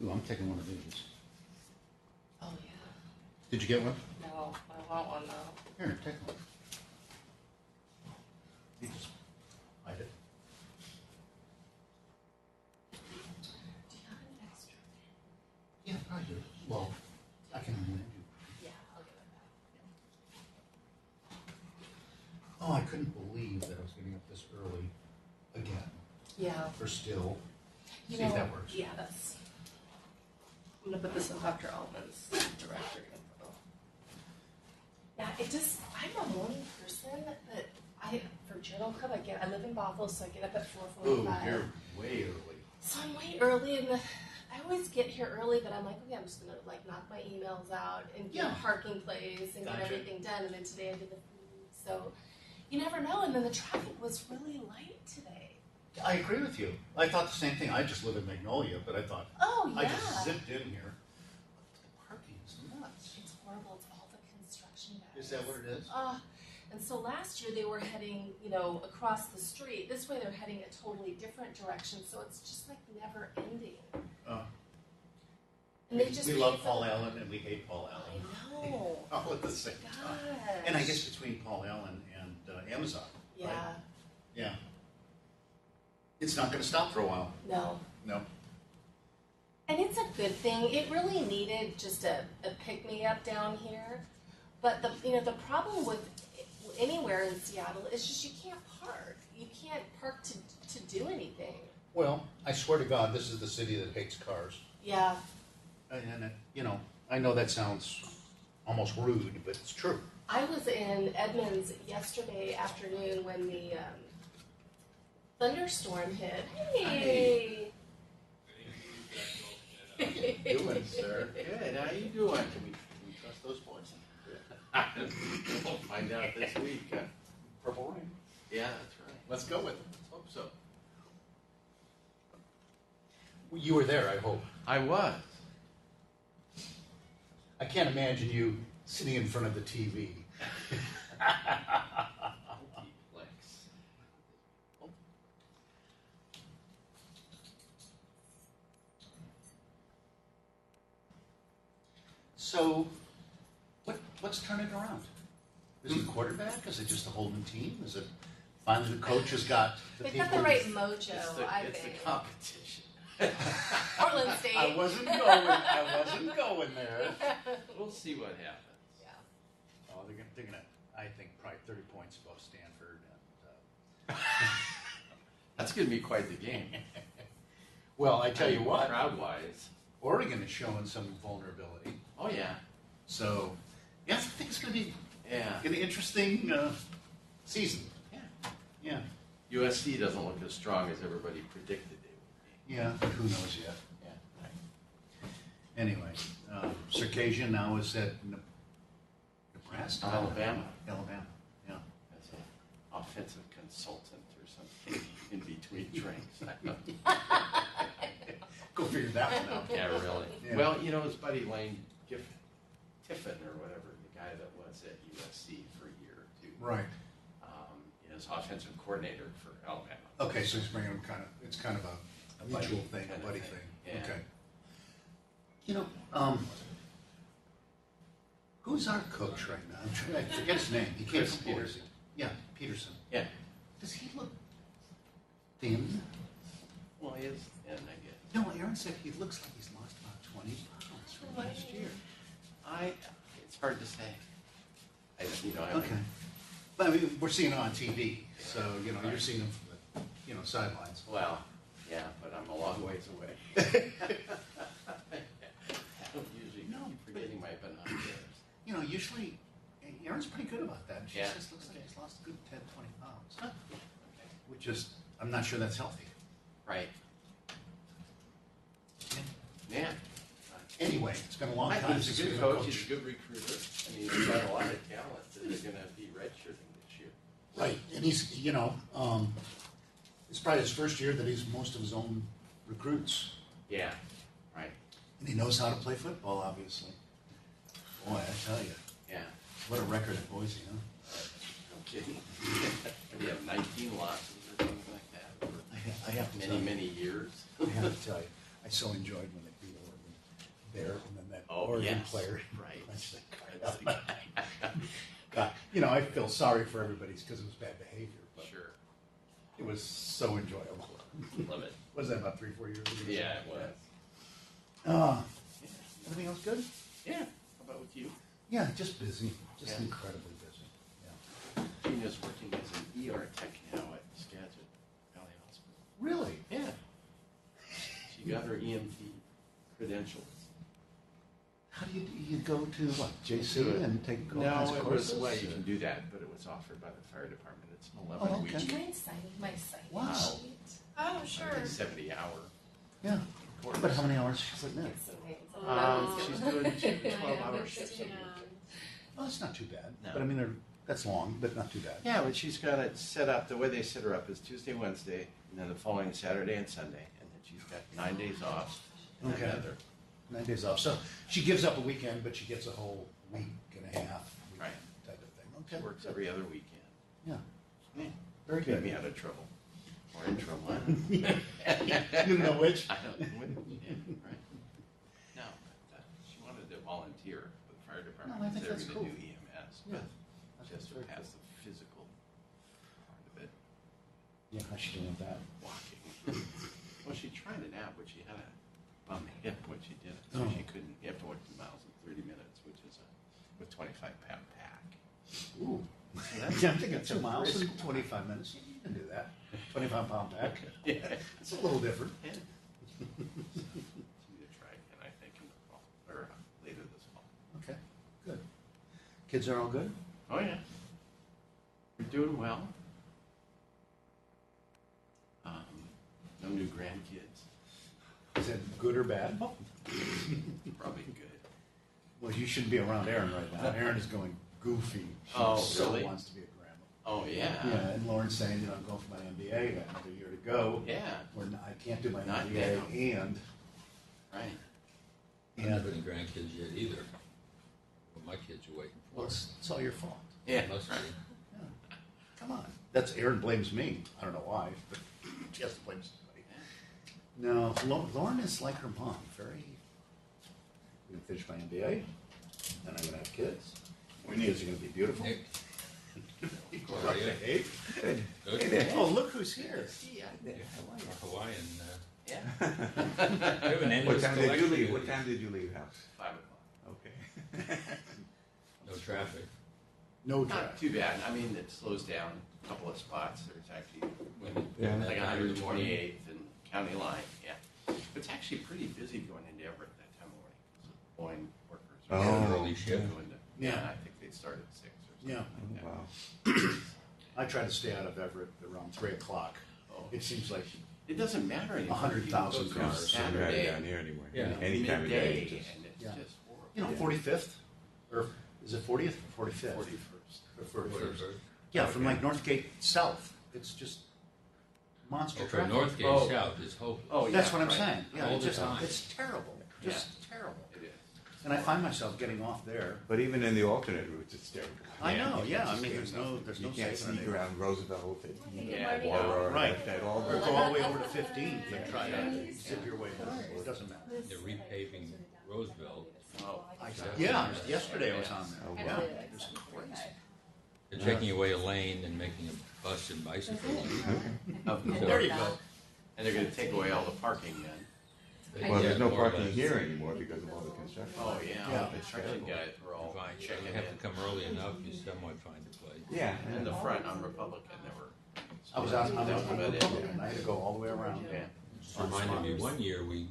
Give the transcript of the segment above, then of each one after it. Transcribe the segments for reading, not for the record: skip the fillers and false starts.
Ooh, I'm taking one of these. Oh, yeah. Did you get one? No, I want one though. Here, take one. You just hide it. Do you have an extra pen? Yeah, I do. Well, I can lend you. Yeah, I'll give it back. Oh, I couldn't believe that I was getting up this early again Yeah. for still. You See know, if that works. Yeah, that's. I'm gonna put this in Dr. Altman's directory info. Yeah, it just. I'm a morning person, but for journal club I live in Bothell, so I get up at 4:45. Ooh, you're way early. So I'm way early, and I always get here early, but I'm like, okay, I'm just gonna like knock my emails out and get a parking place and get everything done. And then today I did the food, so you never know. And then the traffic was really light today. I agree with you. I thought the same thing. I just live in Magnolia, but I thought, Oh yeah, I just zipped in here. The parking is nuts. it's horrible. It's all the construction guys. Is that what it is? And so last year they were heading, across the street. This way they're heading a totally different direction. So it's just like never ending. And they just we love Paul Allen and we hate Paul Allen. I know. All at the same time. And I guess between Paul Allen and Amazon. Yeah. Right? Yeah. It's not going to stop for a while. No. No. And it's a good thing. It really needed just a pick-me-up down here. But the problem with anywhere in Seattle is just you can't park. You can't park to do anything. Well, I swear to God, this is the city that hates cars. Yeah. And I know that sounds almost rude, but it's true. I was in Edmonds yesterday afternoon when the thunderstorm hit. Hey! How you doing, sir? Good. How you doing? Can we trust those boys? We'll find out this week. Purple rain. Yeah, that's right. Let's go with it. Let's hope so. You were there, I hope. I was. I can't imagine you sitting in front of the TV. So, what's turning around? Is it the quarterback? Is it just the whole new team? Is it finally the coach has got the They've people? got the right mojo, It's the competition. Portland State. I wasn't going there. We'll see what happens. Yeah. Oh, they're gonna. I think probably 30 points above Stanford. And, That's going to be quite the game. well, I tell you what, crowd-wise, Oregon is showing some vulnerability. oh yeah, So, yeah, I think it's going to be yeah. an interesting season. Yeah. Yeah. USC doesn't look as strong as everybody predicted they would be. Yeah, but who knows yet? Yeah. Right. Anyway, Circassian now is at Nebraska? Alabama. Alabama, yeah. As an offensive consultant or something in between drinks. Go figure that one out. Yeah, really. Yeah. Well, his buddy Lane Tiffin or whatever, the guy that was at USC for a year or two. Right. Is offensive coordinator for Alabama. Okay, so he's bringing him it's kind of a mutual thing, a buddy thing. Yeah. Okay. Who's our coach right now? I forget his name. He came from Peterson. Yeah, Peterson. Yeah. Does he look thin? Well, he is thin, I guess. No, Aaron said he looks like he's lost about 20 pounds from last year. It's hard to say. Okay. But I mean, we're seeing it on TV, so, you're seeing him from the, sidelines. Well, yeah, but I'm a long ways away. I don't usually keep forgetting my binoculars. Usually, Aaron's pretty good about that. She Yeah. just looks like he's lost a good 10, 20 pounds. Huh. Which is, I'm not sure that's healthy. Right. Yeah. Anyway, it's been a long time He's since a we've good been coach. He's a good recruiter. He's got a lot of talent that are going to be redshirting this year. Right, and he's, it's probably his first year that he's most of his own recruits. Yeah, right. And he knows how to play football, obviously. Boy, I tell you. Yeah. What a record at Boise, huh? No kidding. We have 19 losses or something like that. I have to Many years. I have to tell you, I so enjoyed when they beat Oregon. organ Yes, player. right. Punch that That's guy the up. God, you know, I feel sorry for everybody's because it was bad behavior, but Sure. it was so enjoyable. Love it. Was that about 3-4 years ago? Yeah, it was. Uh, everything else good? Yeah. How about with you? Yeah, just busy. Just Yeah. incredibly busy. Yeah. Gina's working as an ER tech now at Skagit Valley Hospital. Really? Yeah. She got her EMT credentials. How do you go to what, JC Do it. and take all kinds No, of it was, courses? well, you can do that, but it was offered by the fire department. It's an Oh, 11 okay. Do you week, mind signing my sign-in Wow. sheet? Oh, sure. 70 hour Yeah. course. But how many hours is she putting in? It's amazing. She's doing 12-hour Yeah, shifts a week. Well, that's not too bad. No. But I mean, that's long, but not too bad. Yeah, but she's got it set up, the way they set her up is Tuesday, Wednesday, and then the following Saturday and Sunday. And then she's got 9 days off. And Okay. another. 9 days off. So she gives up a weekend, but she gets a whole week and a half Right. type of thing. She Okay. works every other weekend. Yeah. Yeah. Very Keep good. me out of trouble. Or in trouble. You don't know which? I don't, yeah, right. No, but she wanted to volunteer for the fire department. No, I think They're that's gonna cool. do EMS, Yeah. but just to very pass cool. the physical part of it, Yeah, how's she doing with that? walking. Well, she tried it out, but she had a bum hip when she did it, so Oh. she couldn't, you have to walk 2 miles in 30 minutes, which is with 25-pound pack. Ooh. So that's- Yeah, I'm thinking that's 2 a miles brisk in 25 minutes. You can do that. 25-pound pack. Yeah. It's a little different. Yeah. So, need to try again, I think, in the fall, or later this fall. Okay, good. Kids are all good? Oh, yeah. You're doing well. No new grandkids. Is that good or bad? Probably good. Well, you shouldn't be around Erin right now. Erin is going goofy. She Oh, so really? wants to be a grandma. Oh, yeah. Yeah, and Lauren's saying, you know, I'm going for my MBA. I got another year to go. Yeah, Where I can't do my Not MBA now. and I'm not having grandkids yet either. What my kids are waiting for. well, it's all your fault. Yeah. Must be. Yeah. Come on. That's Erin blames me. I don't know why, but she has to blame somebody. No, Lauren is like her mom. Very. I'm gonna finish my MBA, then I'm gonna have kids. Kids are gonna be beautiful. Nick, How are you? Hey. good. Oh, look who's here. Our Hawaiian. Yeah. We have an endless What time did you collection leave? of What these. time did you leave house? 5 o'clock. Okay. No traffic. No Not drive. too bad. I mean, it slows down a couple of spots. There's actually Yeah. like 128th and County Line. Yeah. But it's actually pretty busy going into Everett that time of morning. Boeing workers. Oh. Yeah, early shift. Going to, Yeah. I think they start at 6 or something. Yeah. Like that. Wow. I try to stay out of Everett around 3 o'clock. Oh. It seems like It doesn't matter anymore. 100,000 You can go cars. through Not Saturday, down here anymore. Yeah. Any time of day. midday, Just, and it's Yeah. just horrible. you know 45th, or is it 40th or 45th? 41st. Or 41st. Whatever. Yeah, from Okay. like Northgate south. It's just monster Oh, from traffic. Northgate Oh. south is hopeless. Oh, yeah. That's what I'm right. saying. Yeah, All it's the just time. it's terrible. Just terrible. It is. And I find myself getting off there. but even in the alternate routes, it's terrible. I know. Yeah, I Just mean, can't- there's you no can't saving sneak it. around Roosevelt, 15, Yeah, or right. that all Or go all the way over to 15th and try to zip your way down. It doesn't matter. They're repaving Roosevelt. Oh, Yeah, yesterday I was on there. Oh, Yeah, wow. it's crazy. They're taking away a lane and making a bus and bicycle lane. of course. There you go. And they're going to take away all the parking then. Well, Yeah, there's no more or parking less. here anymore because of all the construction. Oh, yeah. Yeah. All the construction guys were all Fine. checking You have to in. come early enough, you somewhat find a place. Yeah. In the front on Republican, there were. I was out on That was about it. Republican. I had to go all the way around. Yeah. It reminded me, one year we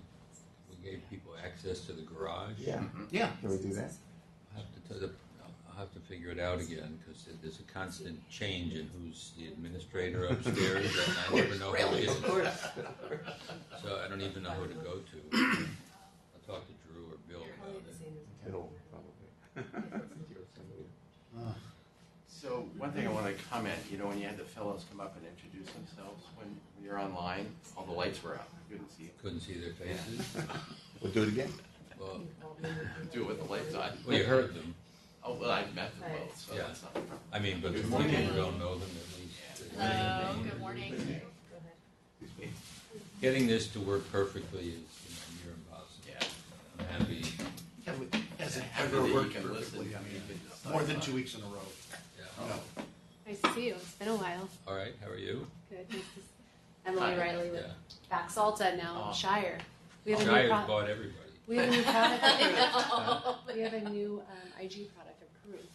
gave people access to the garage. Yeah. Yeah. Can we do that? I'll have to figure it out again, because there's a constant change in who's the administrator upstairs, and I never know who it is. So I don't even know who to go to. I'll talk to Drew or Bill about it. It'll probably. So one thing I want to comment, you know, when you had the fellows come up and introduce themselves, when you're online, all the lights were out. I couldn't see it. Couldn't see their faces. We'll do it again. Well, Do it with the lights on. well, you heard them. Oh, well, I met them both, so Yeah. that's not a problem. I mean, but Good for morning. people who don't know them, at least. Hello, good morning. Getting this to work perfectly is near impossible. Yeah. I'm happy. Never that you worked can listen. perfectly, I mean, You can decide. more than 2 weeks in a row. Yeah. No. Nice to see you. It's been a while. All right, how are you? Good. Nice to see Emily Riley with Yeah. Baxalta now, Oh. Shire. We have a new Shire's product. bought everybody. We have a new product approved. know. We have a new IG product approved.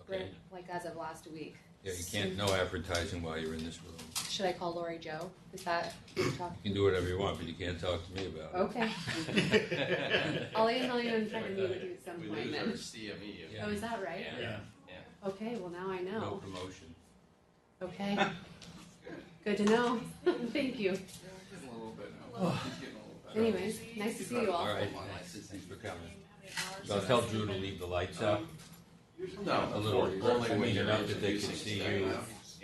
Okay. Like as of last week. Yeah, you can't, no advertising while you're in this room. Should I call Lori Joe? Is that who you're talking? You can do whatever you want, but you can't talk to me about it. Okay. I'll email you and try to meet with you at some We point lose our then. CME. Yeah. Oh, is that right? Yeah. Okay, well now I No know. promotion. Okay. Good to know. Thank you. Getting a little bit now. He's getting a little better. Anyways, nice to see you all. All right, thanks for coming. So I'll tell Drew to leave the lights up No, a little, only when only you're enough that they can introducing see stuff. you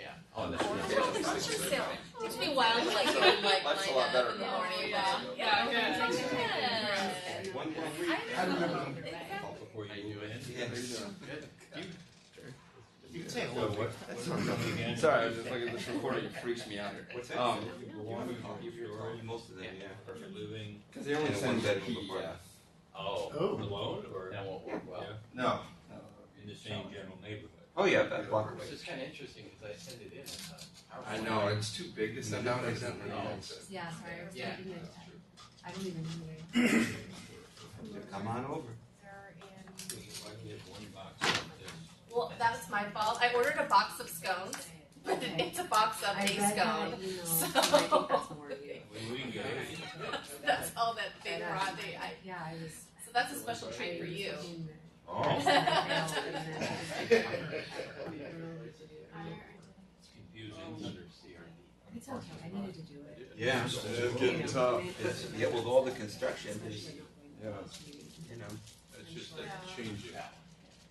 Yeah. on the What's screen. your sale? Takes me a while to like get like Life's a line lot up better in the now. morning. Yeah, Yeah. One more week. I remember Before How you you move doing? in. Yeah. Good. You can say So hello. what, what's something again? Sorry, I was just looking at this recording. It freaks me out. What's that? You belong, you give your storage, Most of them, yeah. perfect living, Because they only And send one that bedroom he, apartment. Oh. Oh. alone or That won't work well. yeah, No. in the same general neighborhood? Oh, yeah, that block away. It's just kind of interesting because I sent it in. I know, it's too big to send out. accidentally. Yeah, sorry, I was Yeah. typing it. I don't even know. Come on over. Why do we have one box like this? Well, that's my fault. I ordered a box of scones, but it's a box of I a read that scone. email, So- and I think that's more you. We can get it. That's all that they brought. Yeah, I was. So that's a special treat for you. Oh. It's confusing. It's okay, I needed to do it. Yeah. It's getting tough. It's, yeah, with all the construction, there's, Yeah. you know. It's just a change it.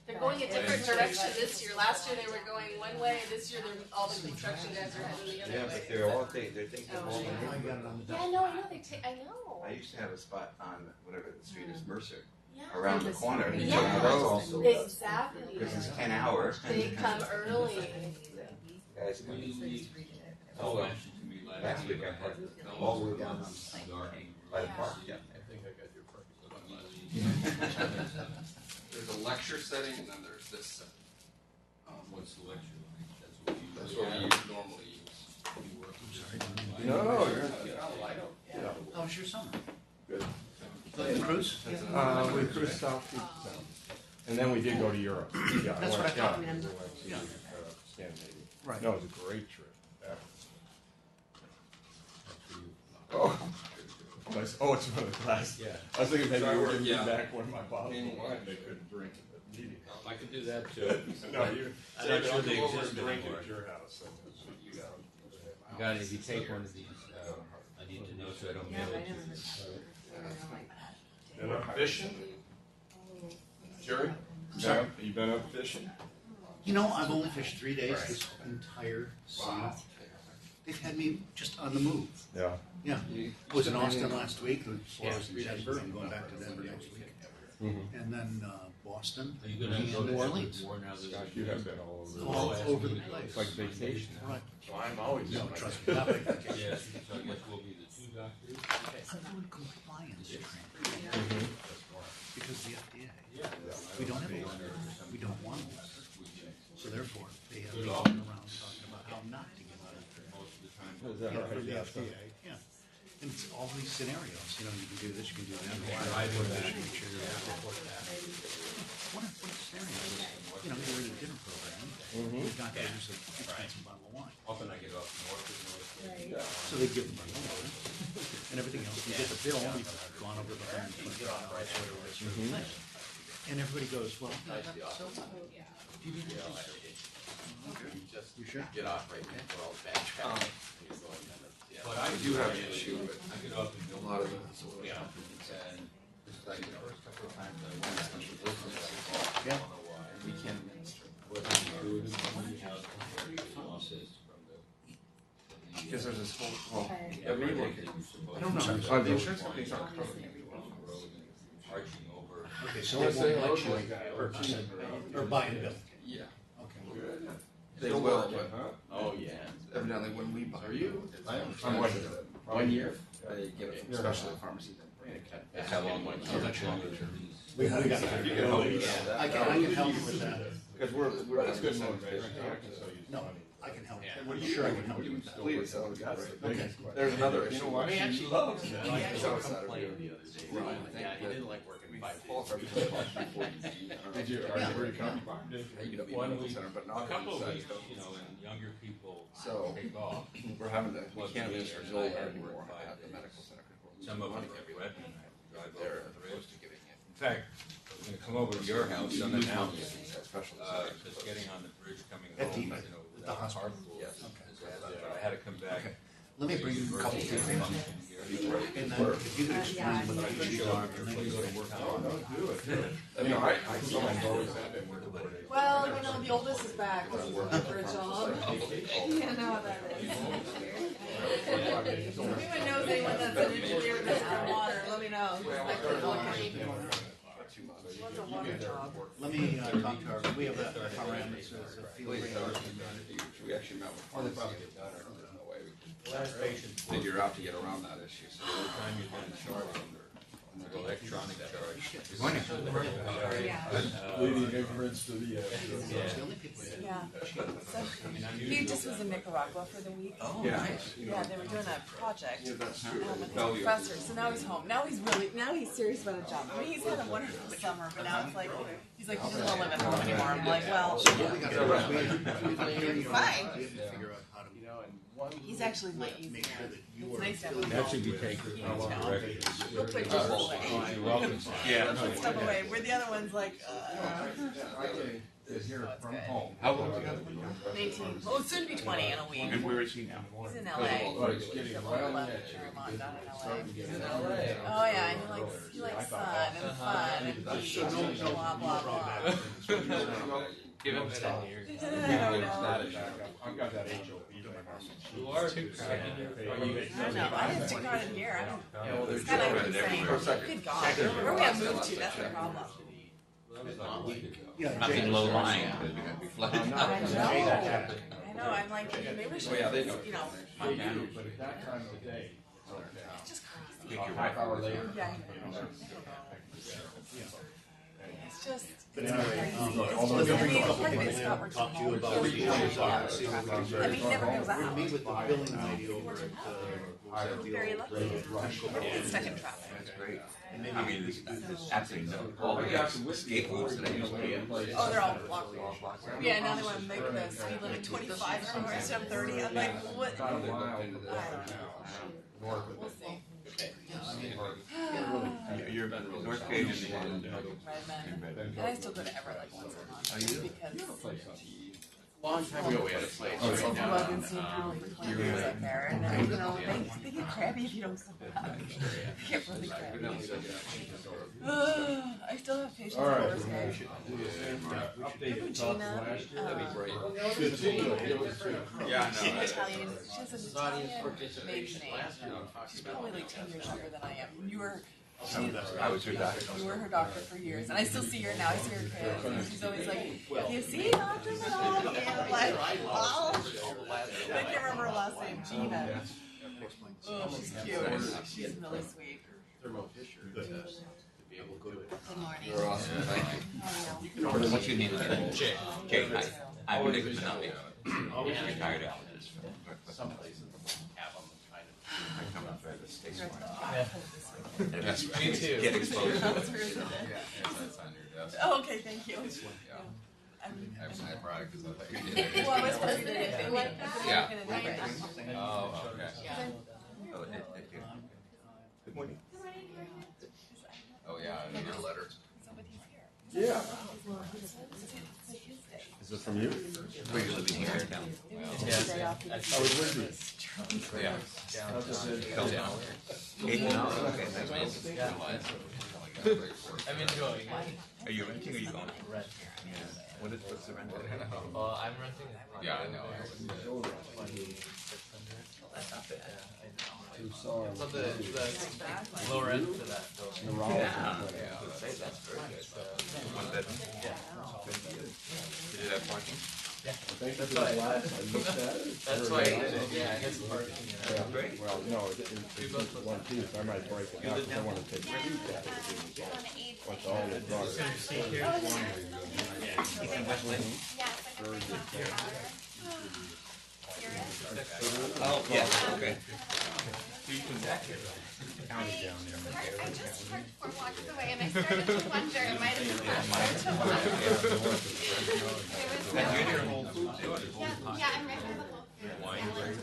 They're going a different direction this year. Last year they were going one way. This year all the construction guys are heading the other Yeah, way. but they're all, they're taking Oh, all yeah. I the. got it on the Yeah, desk. I know. I know. I used to have a spot on whatever the street is, Mercer, Yeah. around the corner. And Yeah. that's also, Exactly. because it's 10 hours. They come early. Guys, come Oh, mentioned to me last week I parked all the way down on by the park, yeah. I think I got your purpose. There's a lecture setting and then there's this setting. What's the lecture like? That's That's what what you we normally use. you work. No, you're How was your summer? good. The cruise? We cruised south, and then we did go to Europe. Yeah, That's what I thought. We went to Yeah. Scandinavia. Right. No, it was a great trip. Yeah. Oh. Nice. Oh, it's one of the glass. Yeah. I was thinking maybe you were giving Yeah. me back one of my bottles of wine they couldn't drink at the meeting. I can do that too. No, you. I'm not sure they I'll go over exist and drink anymore. at your house. You got it, if you take one of these, I need to know so I don't Yeah, mail but I it to never you. Been up fishing? Jerry? You been up fishing? You know, I've only fished 3 days this entire summer. They've had me just on the move. Yeah. Yeah. I was in Austin last week, before I was in Denver. I'm going back to Denver next week. And then Boston Are you gonna and go to New Orleans. war now that Gosh, you have been all over. All over the It's place. like vacation. Right. So I'm always. No, trust me, not vacation. Yes, so I guess we'll be the two doctors. I'm doing compliance training. Because the FDA, we don't have a lender, we don't want one. So therefore, they have me going around talking about how not to get one. Is that Yeah, right? for the Yeah. FDA, yeah. And it's all these scenarios, you know, you can do this, you can do that. Make sure you're report that. What are scenarios? You know, you're in a dinner program, you've got there's an expensive bottle of wine. Often I get off north of North. So they give them money and everything else. You get the bill, you've gone over the $125, whatever that sort of thing. And everybody goes, well, so what? Do you need to Just You sure? get off right now. We're all backtracking. He's going on the- yeah. But I do have an issue, but I get off in a lot of it is Yeah. And it's like the first couple of times I went, especially business, I Yeah. don't know why. we can't administer. What do you do with the house losses from the Because there's this whole, well, Yeah, every but look. they were supposed I don't know. to- The insurance companies aren't covering it. Arching over. Okay, so they won't let you purchase it or buy and build. Yeah. Okay. They will, but Oh, yeah. evidently when we buy. Are you? I'm like 1 year. They get it from specialty pharmacy. How long, how much longer than these? We got You can help me. I can help you with that. Because we're that's good motivation. No, I can help you. What do I'm you sure I can help you with that. Please, that was That's the great. biggest question. There's another You issue. know what? He She actually loves He that. actually Saturday. complained the other day. Right. Yeah, he didn't like working 5 days. Qualified for the question before you eat. I don't know. Did you, are you where you come? You can be 1 medical week, center, but a not couple of inside. weeks, you know, and younger people So- take off. We're having to, we Once can't a week, administer and Zolver I had to anymore work 5 at the days. medical center. Some of them get Redmond, I have to drive They're over the opposed bridge. to giving it. In fact, I was gonna come over to your house unannounced, Special. because getting on the bridge coming At the- home, you know, at the without hospital. carpool. Yes. But I had to come back. Okay. Let me bring you a couple of things. And then if you could explain what the issues are, and then we go to work on it. You know, I someone's always had that work. Well, you know, the oldest is back. He's looking for a job. Yeah, know how that is. If anyone knows anyone that's an engineer that's got water, let me know. I could look He wants a water job. Let me talk to our, we have a parameters, a field rate. We actually met with. Oh, they probably There's no way we could Last patient, figure out to get around that issue. So every time you've been charged under electronic charge. Leading ignorance to the edge. The only people that Yeah. So he just was in Nicaragua for the week. yeah, Yeah, they were doing a project that's true. with his professor. So now he's home. Now he's serious about a job. I mean, he's had a wonderful summer, but now it's like he's like he doesn't want to live at home anymore. I'm like, well, we got to fine. figure out how to, You know, and one. He's actually my easy make sure man. that you It's are. nice to have him. That should be taken directly. He'll put just away. You're welcome. Yeah. Put stuff away. Where the other one's like, I can hear from home. How old are you? 19. Oh, soon to be 20 in a week. And where is he now? He's in LA. But it's getting He's a around little the left edge. Fairmont, not in LA. He's in LA. Oh yeah, he likes sun and fun and beach and blah blah blah. Give him 10 years. I've got that HOP. You are second year. I don't know. I have to card in here. I don't. Yeah, well, there's It's kind of credit insane. everywhere. Good God, where we have moved to? That's the problem. That was like a week ago. Yeah, Nothing low lying, because we gotta be flexible. I know. I know. I'm like, maybe we should. Oh, yeah, they know. You know, They do, but at that time of the day, it's just crazy. a half hour later. Yeah. It's just. But It's anyway, crazy. although It's just, we'll I bring mean, a couple part of people it's in, not working talk to you home. about the issues are, see what comes I mean, he never goes We're gonna out. meet with the billing lady over at, Very lucky. It's stuck in traffic. That's great. I mean, there's absolutely no, all the escape routes that I used to be in. Oh, they're all blocked. Yeah, now they want to make the speed limit 25 somewhere instead of 30. I'm like, what? I About a don't mile know. north of We'll it. see. You're North Gate and Redmond. And I still go to Everett like once a month. Oh, you do? Because Long time ago, we had a place some right people down I've been on, seeing now for 20 years up there. And then, you know, they get crabby if you don't come back. They get really crabby. I still have patience All right. for this guy. Update the talk Gina, last year. That'd be great. Good seeing you. It was good. Yeah, She's I know. Italian. She has an Italian maiden participation name. last year. We talked She's about probably like 10 years younger than I am. You were. I was her doctor. You were her doctor for years, and I still see her now. I see her kids, and she's always like, "You see doctors at all?" And I'm like, "Wow." I can't remember her last name. Gina. Oh, she's cute. She's really sweet. Thermo Fisher to be able to do it. Good morning. You're awesome, thank you. What you need to do? Jay, I'm Nick Manelli, retired allergist. Some places have them kind of. I come up there to stay smart. Me too. Get exposed to That's it. weird, isn't it? That's on your desk. Oh, okay, thank you. I have some product because I thought you Well, did. I was supposed to do anything like that. Yeah. I'm gonna do it. Oh, okay. Oh, good morning. Oh, yeah, I need your letter. Yeah. Is this from you? Were you living here or down? I was with you. Yeah. Go down. Okay, thanks. I'm enjoying it. Are you renting or are you going? Rent. Yeah. What's the rent? Well, I'm renting it. Yeah, I know. That's not bad. So the lower end to that building. Yeah. Say that's very good. One bedroom? Yeah. Did it have parking? Thank you for the glass. I looked at it. It's That's very why, nice. yeah, his parking. Well, well, no, it's one piece. I might break it up. I want to take two packages. What's all the products? Oh, yeah, okay. I just parked 4 blocks away and I started to wonder, am I the faster to walk? And you're near Whole Foods, too. Yeah, I'm right by the Whole Foods. Wineries.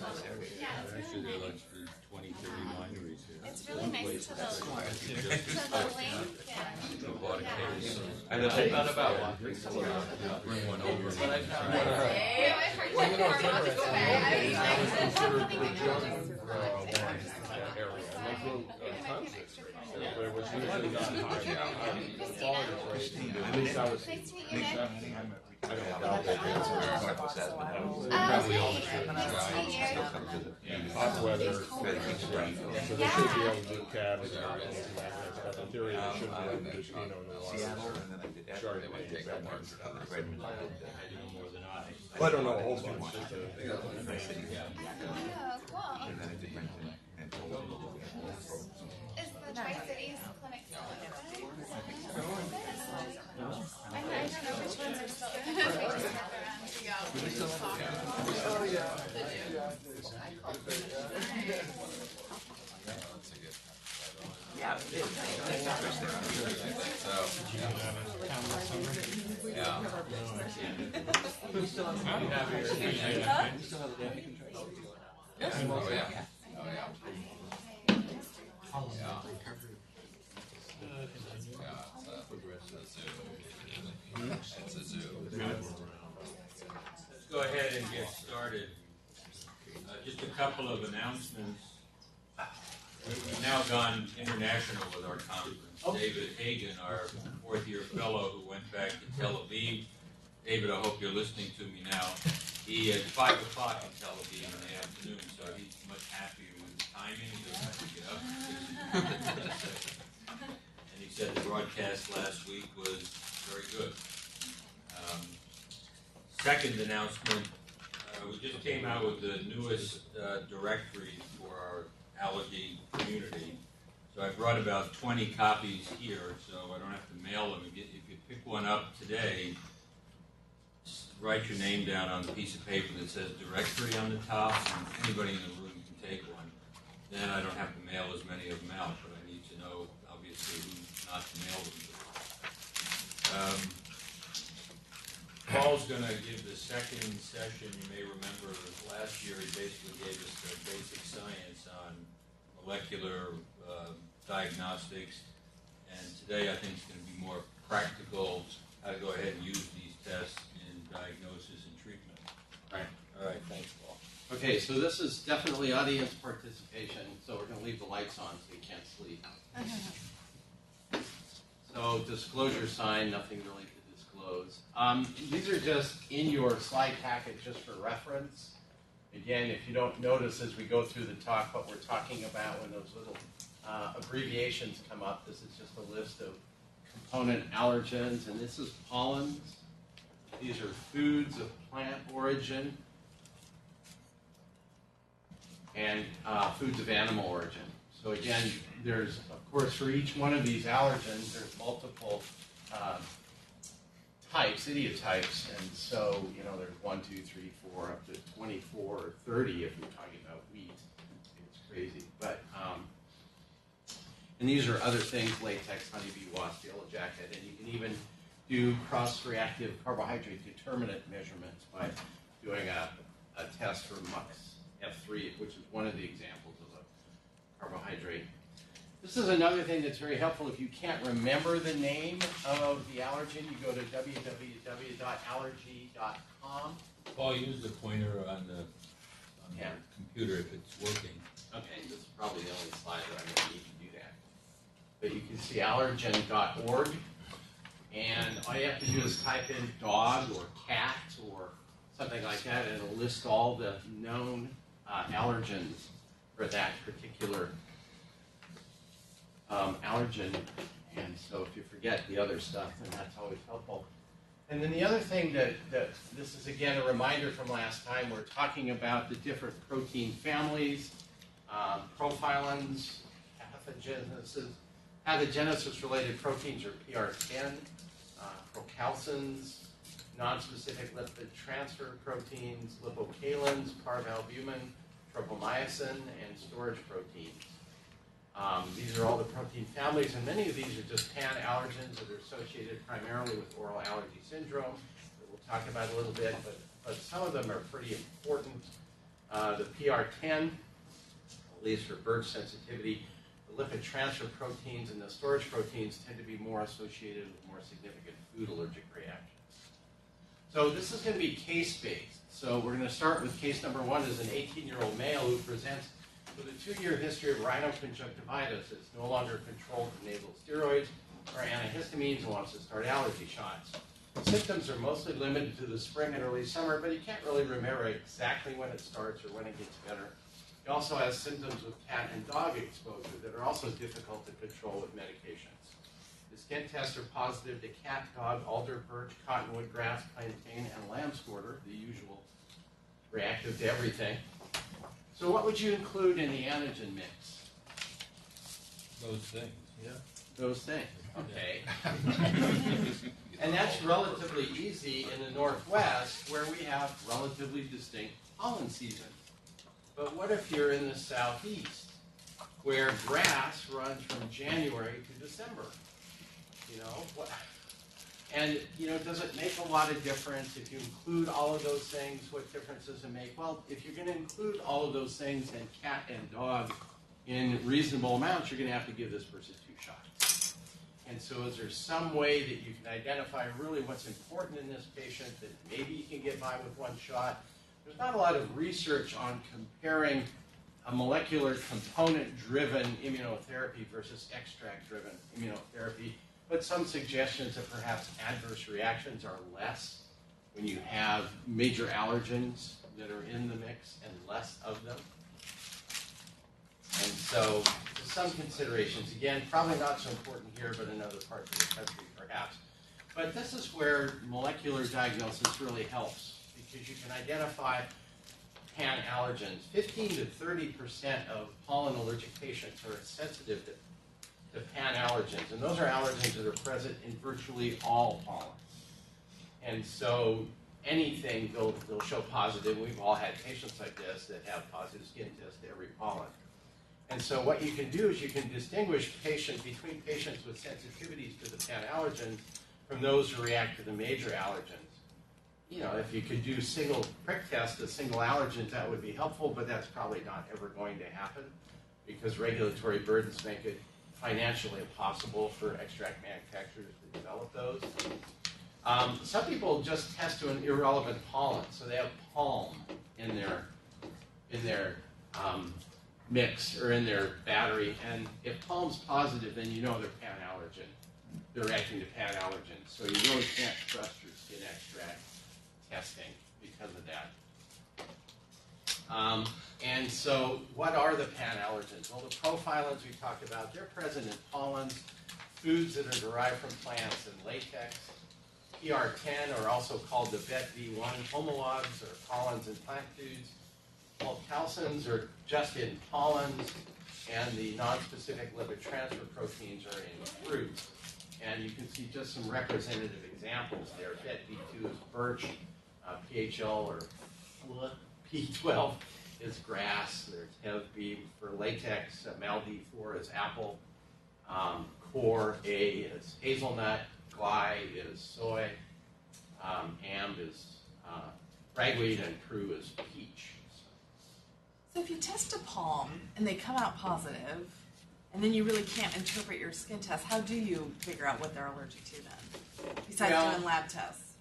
Yeah, it's Actually, really there are nice. like 20, 30 wineries here. It's really nice to the lake and I bought a case. I thought about walking somewhere. Bring one over. But I found hey, I parked like 4 blocks away. I was like, there's something I know. But it was usually not high. Christina. At least I was. Nice to meet you, Nick. I don't doubt that answer. Probably all the Hey, nice to meet you. Hot weather. So they should be able to do cabs and everything like that stuff. In theory, they should be able to do, you know, the Seattle, and then I did that. Sure, They might take that mark for other Redmond. I did that. I don't know a whole bunch. Just Oh, cool. And then I did Renton and Toledo. Is the Tri-Cities clinic still open? I don't know which ones are still open. I just have to Yeah, it is. So, yeah. Yeah. Oh, yeah. Oh, yeah. It's a zoo. Let's go ahead and get started. Just a couple of announcements. We've now gone international with our conference. David Hagan, our fourth-year fellow who went back to Tel Aviv. David, I hope you're listening to me now. He at 5 o'clock in Tel Aviv in the afternoon, so he's much happier with the timing. He doesn't have to get up. And he said the broadcast last week was very good. Second announcement, we just came out with the newest directory for our allergy community. So I brought about 20 copies here, so I don't have to mail them. If you pick one up today, write your name down on a piece of paper that says directory on the top, and anybody in the room can take one. Then I don't have to mail as many of them out, but I need to know, obviously, who not to mail them to. Paul's going to give the second session. You may remember last year he basically gave us the basic science on molecular diagnostics, and today I think it's going to be more practical, how to go ahead and use these tests in diagnosis and treatment. Right. All right, thanks, Paul. Okay, so this is definitely audience participation, so we're going to leave the lights on so you can't sleep. So disclosure sign, nothing really to disclose. These are just in your slide packet just for reference. Again, if you don't notice as we go through the talk what we're talking about when those little abbreviations come up, this is just a list of component allergens, and this is pollens. These are foods of plant origin and foods of animal origin. So again, there's, of course, for each one of these allergens, there's multiple types, idiotypes, and so, you know, there's 1, 2, 3, 4, up to 24 or 30 if you're talking about wheat. It's crazy. But, and these are other things, latex, honeybee, wasp, yellow jacket, and you can even do cross-reactive carbohydrate determinant measurements by doing a test for MUX F3, which is one of the examples of a carbohydrate. This is another thing that's very helpful. If you can't remember the name of the allergen, you go to www.allergy.com. Paul, use the pointer on the computer if it's working. Okay, this is probably the only slide that I'm going to need to do that. But you can see allergen.org, and all you have to do is type in dog or cat or something like that, and it'll list all the known allergens for that particular allergen. And so if you forget the other stuff, then that's always helpful. And then the other thing that this is again a reminder from last time, we're talking about the different protein families, profilins, pathogenesis-related proteins, or PR10, procalcins, non-specific lipid transfer proteins, lipocalins, parvalbumin, tropomyosin, and storage proteins. These are all the protein families, and many of these are just pan-allergens that are associated primarily with oral allergy syndrome that we'll talk about a little bit, but some of them are pretty important. The PR10, at least for birch sensitivity, the lipid transfer proteins and the storage proteins tend to be more associated with more significant food allergic reactions. So this is going to be case-based. So we're going to start with case number 1 is an 18-year-old male who presents with a 2-year history of rhinoconjunctivitis that's no longer controlled with nasal steroids or antihistamines and wants to start allergy shots. Symptoms are mostly limited to the spring and early summer, but he can't really remember exactly when it starts or when it gets better. He also has symptoms with cat and dog exposure that are also difficult to control with medications. The skin tests are positive to cat, dog, alder, birch, cottonwood, grass, plantain, and lamb's quarter, the usual reactive to everything. So what would you include in the antigen mix? Those things. Yeah. Those things. Okay. And that's relatively easy in the Northwest, where we have relatively distinct pollen seasons. But what if you're in the Southeast, where grass runs from January to December? You know, and you know, does it make a lot of difference if you include all of those things? What difference does it make? Well, if you're going to include all of those things and cat and dog in reasonable amounts, you're going to have to give this person 2 shots. And so is there some way that you can identify really what's important in this patient that maybe you can get by with 1 shot? There's not a lot of research on comparing a molecular component-driven immunotherapy versus extract-driven immunotherapy, but some suggestions that perhaps adverse reactions are less when you have major allergens that are in the mix and less of them. And so some considerations, again, probably not so important here, but in other parts of the country perhaps. But this is where molecular diagnosis really helps, because you can identify pan-allergens. 15 to 30% of pollen allergic patients are sensitive to pan-allergens, and those are allergens that are present in virtually all pollen. And so anything, they'll show positive. We've all had patients like this that have positive skin tests to every pollen. And so what you can do is you can distinguish between patients with sensitivities to the pan-allergens from those who react to the major allergens. You know, if you could do single prick tests of single allergens, that would be helpful, but that's probably not ever going to happen because regulatory burdens make it financially impossible for extract manufacturers to develop those. Some people just test to an irrelevant pollen, so they have palm in their mix or in their battery, and if palm's positive, then you know they're pan-allergen. They're reacting to pan-allergens, so you really can't trust your skin extract testing because of that. And so what are the pan-allergens? Well, the profilins we talked about, they're present in pollens, foods that are derived from plants, and latex. PR10 are also called the BET-V1 homologs, or pollens in plant foods. Calcins are just in pollens, and the nonspecific lipid transfer proteins are in fruits. And you can see just some representative examples there. BET-V2 is birch, PHL or P12 is grass. There's HEV-B for latex. MALD4 is apple. Core A is hazelnut. Gly is soy. AMB is ragweed, and Prue is peach. So if you test a palm and they come out positive, and then you really can't interpret your skin test, how do you figure out what they're allergic to then? Besides doing lab tests?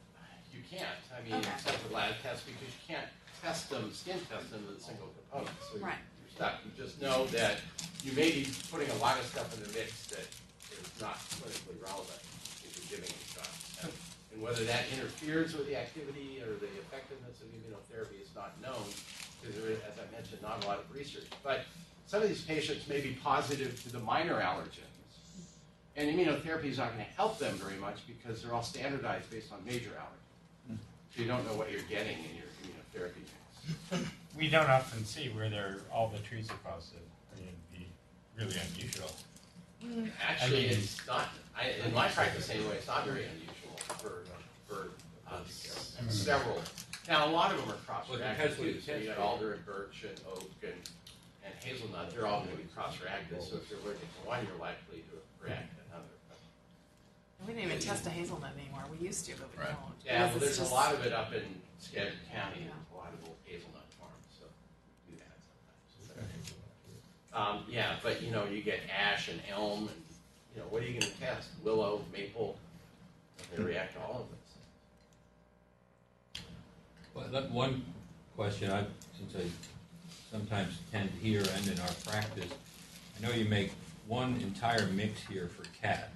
You can't. I mean, except for lab tests, because you can't test them, skin test them with a single component. So you're stuck. You just know that you may be putting a lot of stuff in the mix that is not clinically relevant if you're giving them stuff. And whether that interferes with the activity or the effectiveness of immunotherapy is not known, because there is, as I mentioned, not a lot of research. But some of these patients may be positive to the minor allergens. And immunotherapy is not going to help them very much because they're all standardized based on major allergy. So you don't know what you're getting in your immunotherapy mix. We don't often see where all the trees are positive. I mean, it'd be really unusual. Actually, it's not. In my practice anyway, it's not very unusual for several. Now, a lot of them are cross-reactive too. So you got alder and birch and oak and hazelnut. They're all going to be cross-reactive. So if you're allergic to one, you're likely to react to another. We don't even test a hazelnut anymore. We used to, but we don't. Yeah, well, Because there's it's a lot of it up in Skagit County. Yeah. There's a lot of old hazelnut farms, so we do that sometimes. Yeah, but you get ash and elm, and what are you going to test? Willow, maple. They react to all of those things. Well, that one question, since I sometimes tend here and in our practice, I know you make one entire mix here for cat,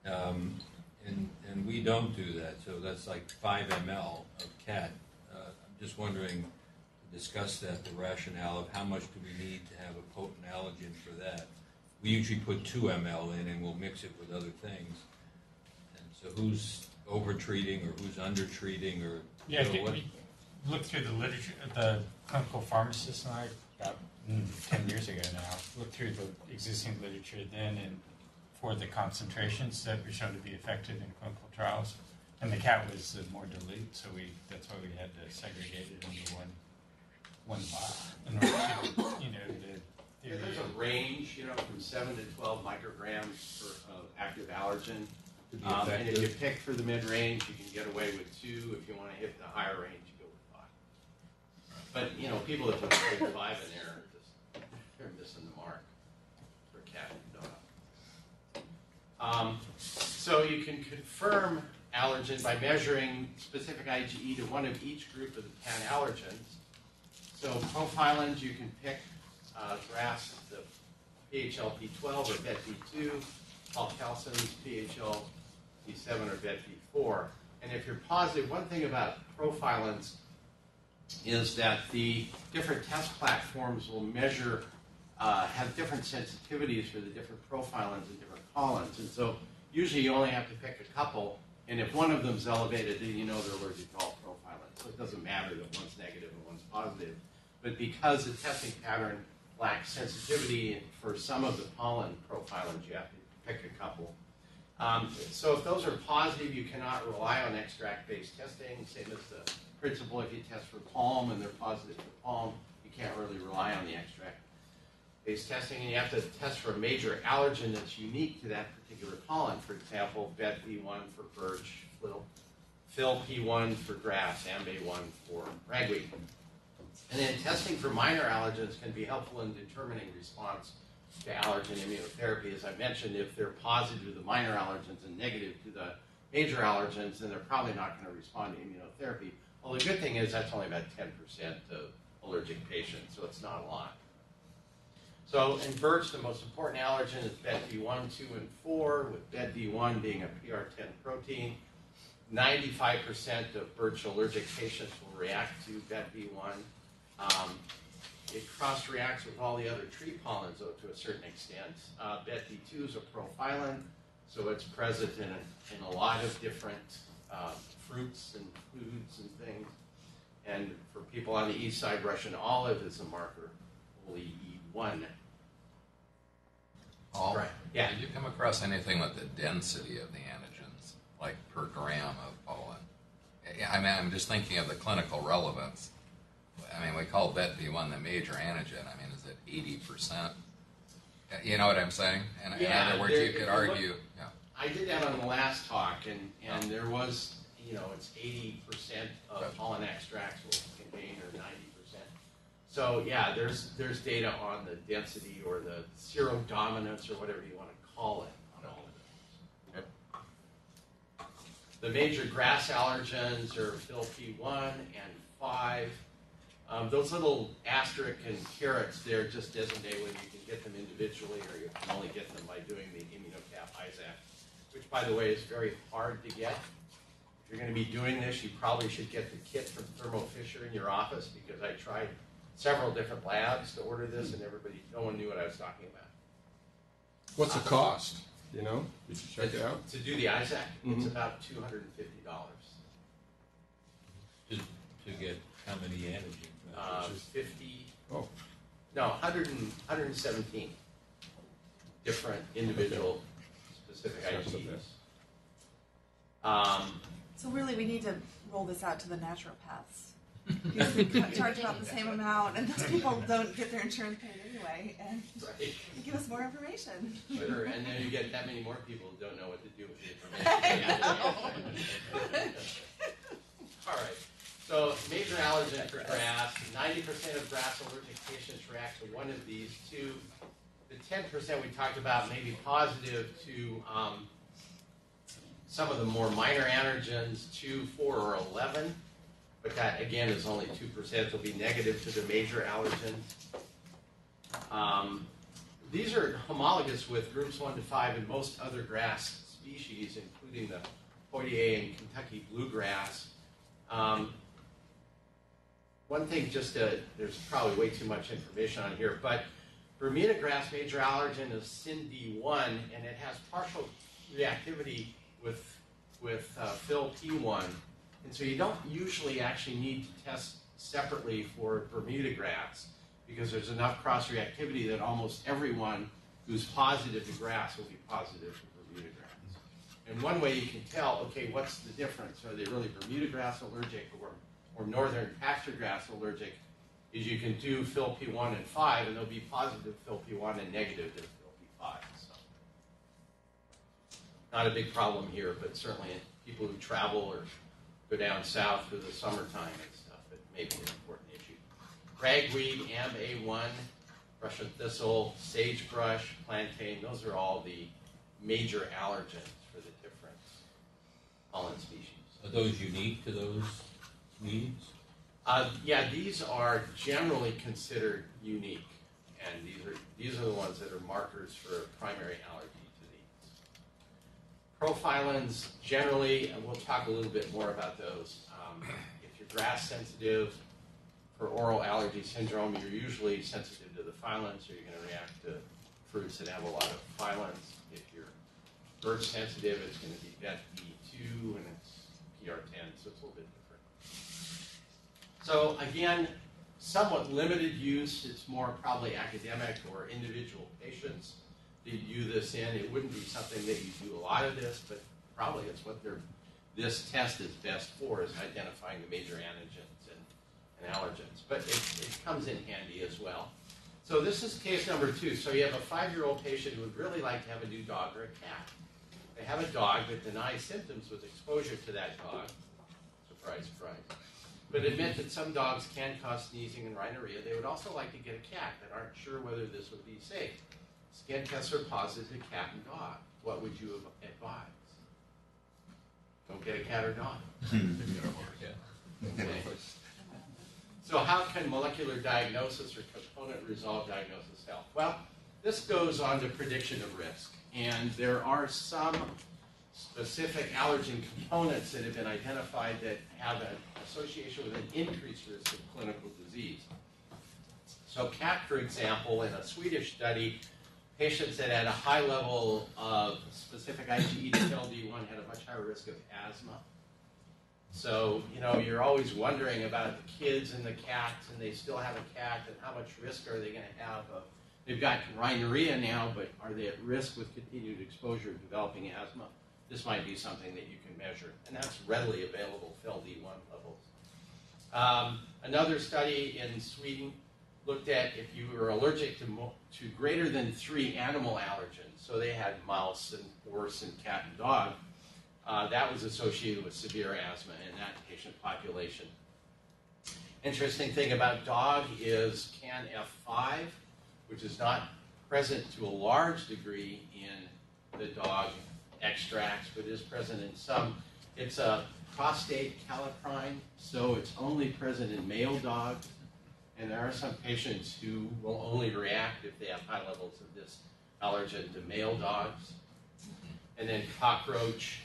and we don't do that, so that's like 5 ml of cat. I'm just wondering, to discuss that, the rationale of how much do we need to have a potent allergen for that. We usually put 2 ml in and we'll mix it with other things. And so who's over-treating or who's under-treating or... Yeah, we looked through the literature, the clinical pharmacist and I, about 10 years ago now, looked through the existing literature then and for the concentrations that were shown to be effective in clinical trials. And the cat was more dilute, so that's why we had to segregate it into one vial in order to, There's a range, from 7 to 12 micrograms of active allergen. And if you pick for the mid-range, you can get away with 2. If you want to hit the higher range, you go with 5. But, people that put 5 in there, they're missing the mark for cat and dog. So you can confirm allergen by measuring specific IgE to one of each group of the 10 allergens. So profilins, you can pick GRAS, the PHLP12 or BETV2, Palcalcins, PHLP7 or BETV4. And if you're positive, one thing about profilins is that the different test platforms will measure, have different sensitivities for the different profilins and different pollens. And so usually you only have to pick a couple, and if one of them's elevated, then you know they're allergic to all profilins. So it doesn't matter that one's negative and one's positive. But because the testing pattern lacks sensitivity for some of the pollen profilins, you have to pick a couple. So if those are positive, you cannot rely on extract-based testing. Same as the principle, if you test for palm and they're positive for palm, you can't really rely on the extract-based testing. And you have to test for a major allergen that's unique to that particular pollen. For example, BETV1 for birch, FIL-P1 for grass, AMBA1 for ragweed. And then testing for minor allergens can be helpful in determining response to allergen immunotherapy. As I mentioned, if they're positive to the minor allergens and negative to the major allergens, then they're probably not going to respond to immunotherapy. Well, the good thing is that's only about 10% of allergic patients, so it's not a lot. So in birch, the most important allergen is BETV1, 2, and 4, with BETV1 being a PR10 protein. 95% of birch allergic patients will react to BETV1. It cross-reacts with all the other tree pollens, though, to a certain extent. BETV2 is a profilin, so it's present in a lot of different fruits and foods and things. And for people on the east side, Russian olive is a marker, OLE1. Paul, Right. Yeah. Did you come across anything with the density of the antigens, like per gram of pollen? I mean, I'm just thinking of the clinical relevance. I mean, we call BETV1 the major antigen. I mean, is it 80%? You know what I'm saying? And in other words, you could argue. Yeah. I did that on the last talk, and there was, it's 80% of pollen extracts will contain, or 90%. So yeah, there's data on the density or the serodominance or whatever you want to call it on all of those. Yep. The major grass allergens are FIL-P1 and 5. Those little asterisk and carets there just designate whether you can get them individually or you can only get them by doing the ImmunoCap ISAC, which, by the way, is very hard to get. If you're going to be doing this, you probably should get the kit from Thermo Fisher in your office, because I tried several different labs to order this, and no one knew what I was talking about. What's the cost? You know? Did you check it out? To do the Isaac, it's Mhm. about $250. To get how many antigens? 50, Oh, no, 117 different individual specific Sounds okay. IgEs. So really, we need to roll this out to the naturopaths. Because we charge about the same amount, and those people don't get their insurance paid anyway, and Right. they give us more information. Sure, and then you get that many more people who don't know what to do with the information. All right. So major allergen for grass. 90% of grass allergic patients react to one of these two. The 10% we talked about may be positive to some of the more minor allergens, 2, 4, or 11. But that, again, is only 2%. They'll be negative to the major allergens. These are homologous with groups 1 to 5 in most other grass species, including the Poitier and Kentucky bluegrass. One thing, there's probably way too much information on here, but Bermuda grass major allergen is SIN-D1, and it has partial reactivity with Phil-P1. And so you don't usually actually need to test separately for Bermuda grass because there's enough cross-reactivity that almost everyone who's positive to grass will be positive for Bermuda grass. And one way you can tell, okay, what's the difference? Are they really Bermuda grass allergic or northern pasture grass allergic? Is you can do Phil-P1 and 5, and they'll be positive Phil-P1 and negative to Phil-P5. So not a big problem here, but certainly people who travel or go down south for the summertime and stuff, it may be an important issue. Ragweed, Amb-A1, Russian thistle, sagebrush, plantain, those are all the major allergens for the different pollen species. Are those unique to those weeds? Yeah, these are generally considered unique, and these are the ones that are markers for primary allergy to these. Profilins, generally, and we'll talk a little bit more about those. If you're grass sensitive for oral allergy syndrome, you're usually sensitive to the filins, so you're going to react to fruits that have a lot of filins. If you're bird sensitive, it's going to be BET-B2 and it's PR10, so it's a little bit different. So again, somewhat limited use. It's more probably academic or individual patients that you do this in. It wouldn't be something that you do a lot of this, but probably it's what this test is best for, is identifying the major antigens and allergens. But it comes in handy as well. So this is case number 2. So you have a 5-year-old patient who would really like to have a new dog or a cat. They have a dog that denies symptoms with exposure to that dog. Surprise, surprise. But admit that some dogs can cause sneezing and rhinorrhea. They would also like to get a cat, but aren't sure whether this would be safe. Skin tests are positive to cat and dog. What would you advise? Don't get a cat or dog. Okay. So how can molecular diagnosis or component resolved diagnosis help? Well, this goes on to prediction of risk. And there are some specific allergen components that have been identified that have an association with an increased risk of clinical disease. So cat, for example, in a Swedish study, patients that had a high level of specific IgE to LD1 had a much higher risk of asthma. So, you're always wondering about the kids and the cats, and they still have a cat, and how much risk are they going to have of, they've got rhinorrhea now, but are they at risk with continued exposure of developing asthma? This might be something that you can measure, and that's readily available, FeLD1 levels. Another study in Sweden looked at if you were allergic to greater than 3 animal allergens, so they had mouse and horse and cat and dog, that was associated with severe asthma in that patient population. Interesting thing about dog is CAN-F5, which is not present to a large degree in the dog extracts, but is present in some. It's a prostate kallikrein, so it's only present in male dogs, and there are some patients who will only react if they have high levels of this allergen to male dogs. And then cockroach,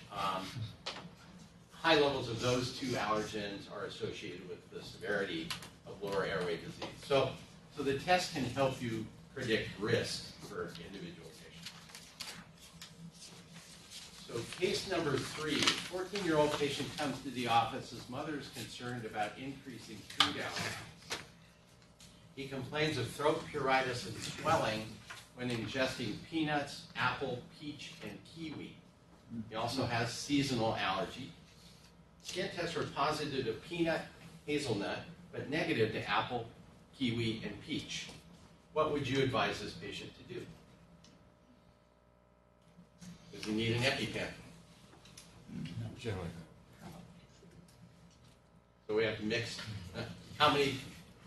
high levels of those 2 allergens are associated with the severity of lower airway disease. So the test can help you predict risk for individual patients. So case number 3, 14-year-old patient comes to the office. His mother is concerned about increasing food allergies. He complains of throat pruritus and swelling when ingesting peanuts, apple, peach, and kiwi. He also has seasonal allergy. Skin tests were positive to peanut, hazelnut, but negative to apple, kiwi, and peach. What would you advise this patient to do? Does he need an EpiPen? Generally. So we have to mix. How many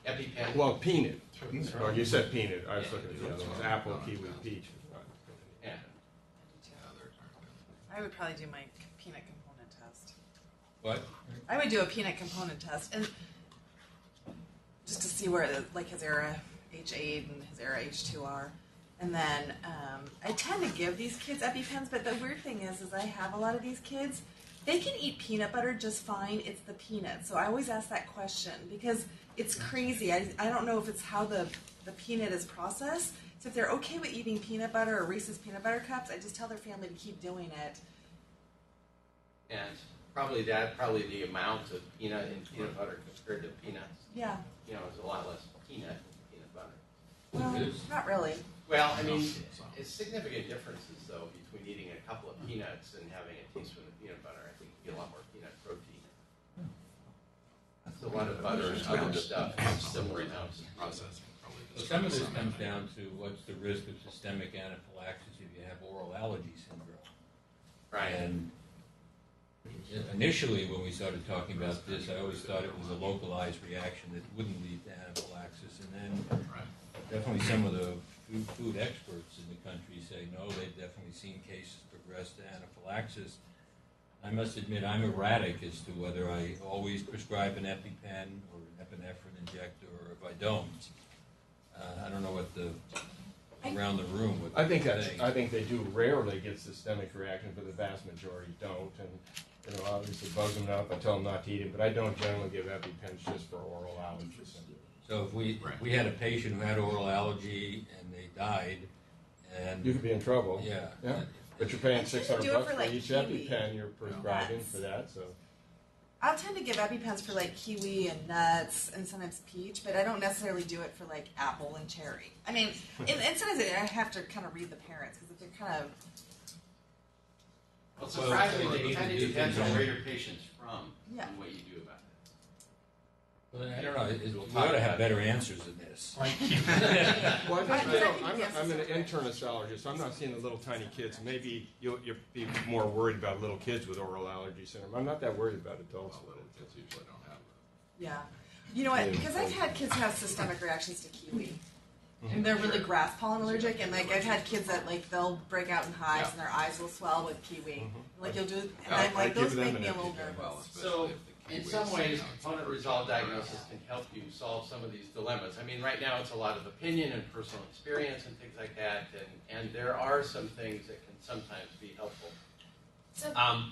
EpiPens? Well, peanut. Well, you said peanut. I was looking at the other ones. Apple, kiwi, peach. Yeah. I would probably do my peanut component test. What? I would do a peanut component test, and just to see where like his era H8 and his era H2 are. And then I tend to give these kids EpiPens, but the weird thing is I have a lot of these kids. They can eat peanut butter just fine. It's the peanut. So I always ask that question because it's crazy. I don't know if it's how the peanut is processed. So if they're okay with eating peanut butter or Reese's peanut butter cups, I just tell their family to keep doing it. And probably the amount of peanut in peanut butter compared to peanuts. Yeah. You know, there's a lot less peanut in peanut butter. Well, not really. Well, I mean, it's significant differences, though, between eating a couple of peanuts and having a teaspoon of peanut butter. I think you get a lot more peanut protein. That's a lot of butter and other stuff, similar amounts of processing. So some of this comes down to what's the risk of systemic anaphylaxis if you have oral allergy syndrome. Right. And initially, when we started talking about this, I always thought it was a localized reaction that wouldn't lead to anaphylaxis. And then definitely some of the food experts in the country say, no, they've definitely seen cases progress to anaphylaxis. I must admit, I'm erratic as to whether I always prescribe an EpiPen or an epinephrine injector, or if I don't. I don't know what around the room. What I think they do rarely get systemic reaction, but the vast majority don't. And obviously buzz them up. I tell them not to eat it, but I don't generally give EpiPens just for oral allergies. So if we had a patient who had oral allergy and they died, and you could be in trouble. Yeah. But you're paying $600 for like each kiwi. EpiPen you're prescribing for that. So I'll tend to give EpiPens for like kiwi and nuts and sometimes peach, but I don't necessarily do it for like apple and cherry. I mean, and sometimes I have to kind of read the parents because if they're kind of... Well, surprisingly, it kind of depends on where your patient's from and what you do about it. Well, I don't know. We ought to have better answers than this. well, I'm an internist allergist, so I'm not seeing the little tiny kids. Maybe you'll be more worried about little kids with oral allergy syndrome. I'm not that worried about adults. Little kids usually don't have that. Yeah. You know what? Because I've had kids have systemic reactions to kiwi. And they're really grass pollen allergic, and like I've had kids that like they'll break out in hives and their eyes will swell with kiwi. Like you'll do, and I'm like those make me a little nervous. So in some ways, component resolved diagnosis can help you solve some of these dilemmas. I mean, right now it's a lot of opinion and personal experience and things like that, and there are some things that can sometimes be helpful. So, yeah,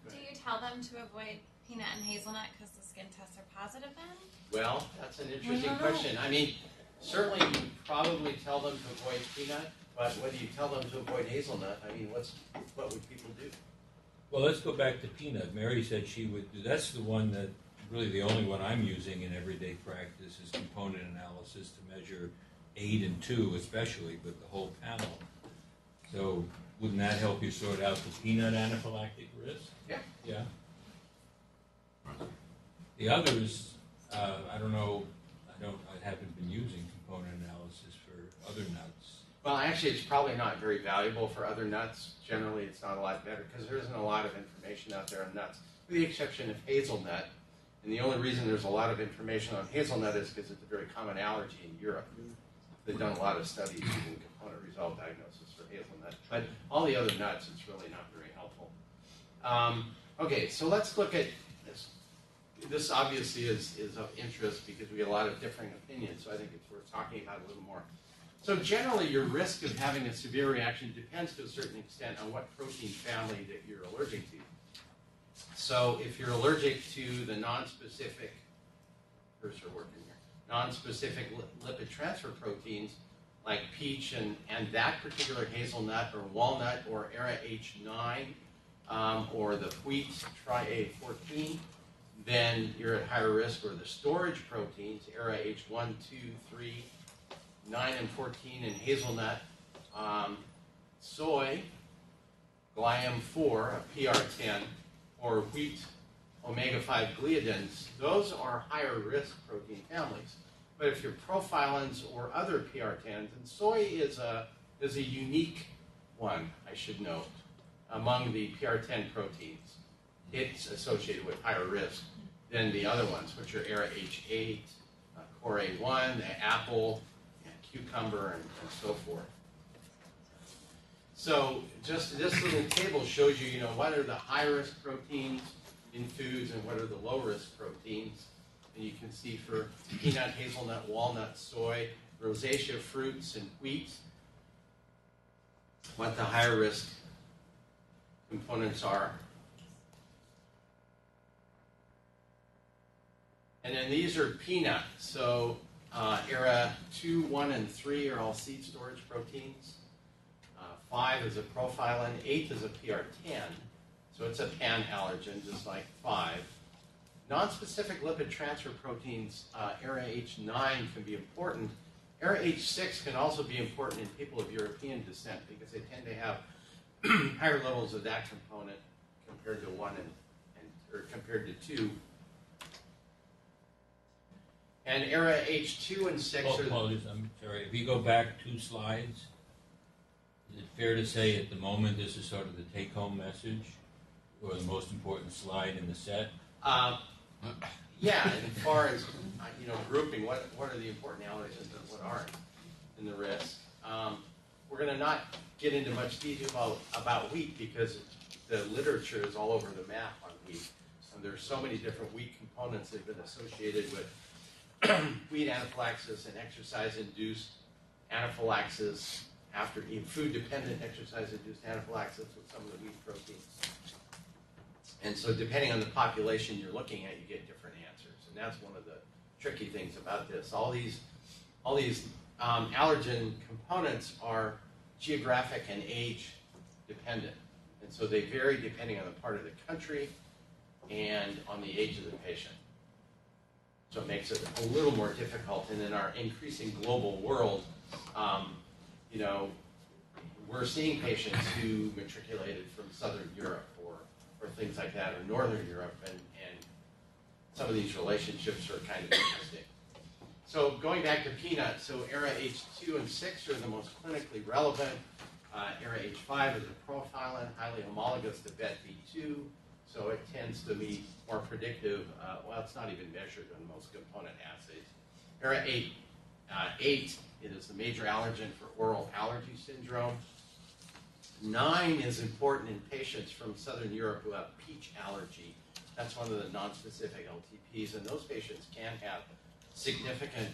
do you tell them to avoid peanut and hazelnut because the skin tests are positive then? Well, that's an interesting question. I mean, certainly you probably tell them to avoid peanut, but whether you tell them to avoid hazelnut, I mean, what would people do? Well, let's go back to peanut. Mary said she would do. That's the one that really the only one I'm using in everyday practice is component analysis to measure 8 and 2 especially, but the whole panel. So wouldn't that help you sort out the peanut anaphylactic risk? Yeah. Yeah. The others, I don't know. I haven't been using component analysis for other nuts. Well, actually, it's probably not very valuable for other nuts. Generally, it's not a lot better because there isn't a lot of information out there on nuts, with the exception of hazelnut. And the only reason there's a lot of information on hazelnut is because it's a very common allergy in Europe. They've done a lot of studies using component resolved diagnosis for hazelnut. But all the other nuts, it's really not very helpful. Okay, so let's look at this. This obviously is of interest because we have a lot of differing opinions, so I think it's worth talking about a little more. So generally, your risk of having a severe reaction depends to a certain extent on what protein family that you're allergic to. So if you're allergic to the non-specific lipid transfer proteins like peach and that particular hazelnut or walnut or ERA H9 or the wheat Tri-A14, then you're at higher risk. Or the storage proteins, ERA H1, 2, 3, 9, and 14 in hazelnut, soy, Gliam-4, a PR10, or wheat omega-5 gliadins, those are higher risk protein families. But if you're profilins or other PR10s, and soy is a unique one, I should note, among the PR10 proteins. It's associated with higher risk than the other ones, which are ERA H8, Core A1, the apple, cucumber, and so forth. So just this little table shows you, what are the high-risk proteins in foods and what are the low-risk proteins. And you can see for peanut, hazelnut, walnut, soy, rosacea fruits, and wheat, what the higher-risk components are. And then these are peanut. So ERA 2, 1, and 3 are all seed storage proteins. 5 is a profilin. 8 is a PR10. So it's a pan allergen, just like 5. Non-specific lipid transfer proteins, ERA H9 can be important. ERA H6 can also be important in people of European descent because they tend to have higher levels of that component compared to 1 or compared to 2. And ERA H2 and 6 are... I'm sorry, if you go back 2 slides, is it fair to say at the moment this is sort of the take-home message or the most important slide in the set? Yeah, and as far as grouping, what are the important allergens and what aren't in the risk. We're going to not get into much detail about wheat because the literature is all over the map on wheat. And there's so many different wheat components that have been associated with wheat anaphylaxis and exercise-induced anaphylaxis after eating food-dependent exercise-induced anaphylaxis with some of the wheat proteins. And so depending on the population you're looking at, you get different answers. And that's one of the tricky things about this. All these allergen components are geographic and age dependent. And so they vary depending on the part of the country and on the age of the patient. So it makes it a little more difficult. And in our increasing global world, we're seeing patients who matriculated from Southern Europe or things like that, or Northern Europe, and some of these relationships are kind of interesting. So going back to peanut, so ERA H2 and 6 are the most clinically relevant. ERA H5 is a profilin, highly homologous to BET-V2, so it tends to be more predictive. It's not even measured on most component assays. ERA 8 is the major allergen for oral allergy syndrome. 9 is important in patients from Southern Europe who have peach allergy. That's one of the non-specific LTPs, and those patients can have significant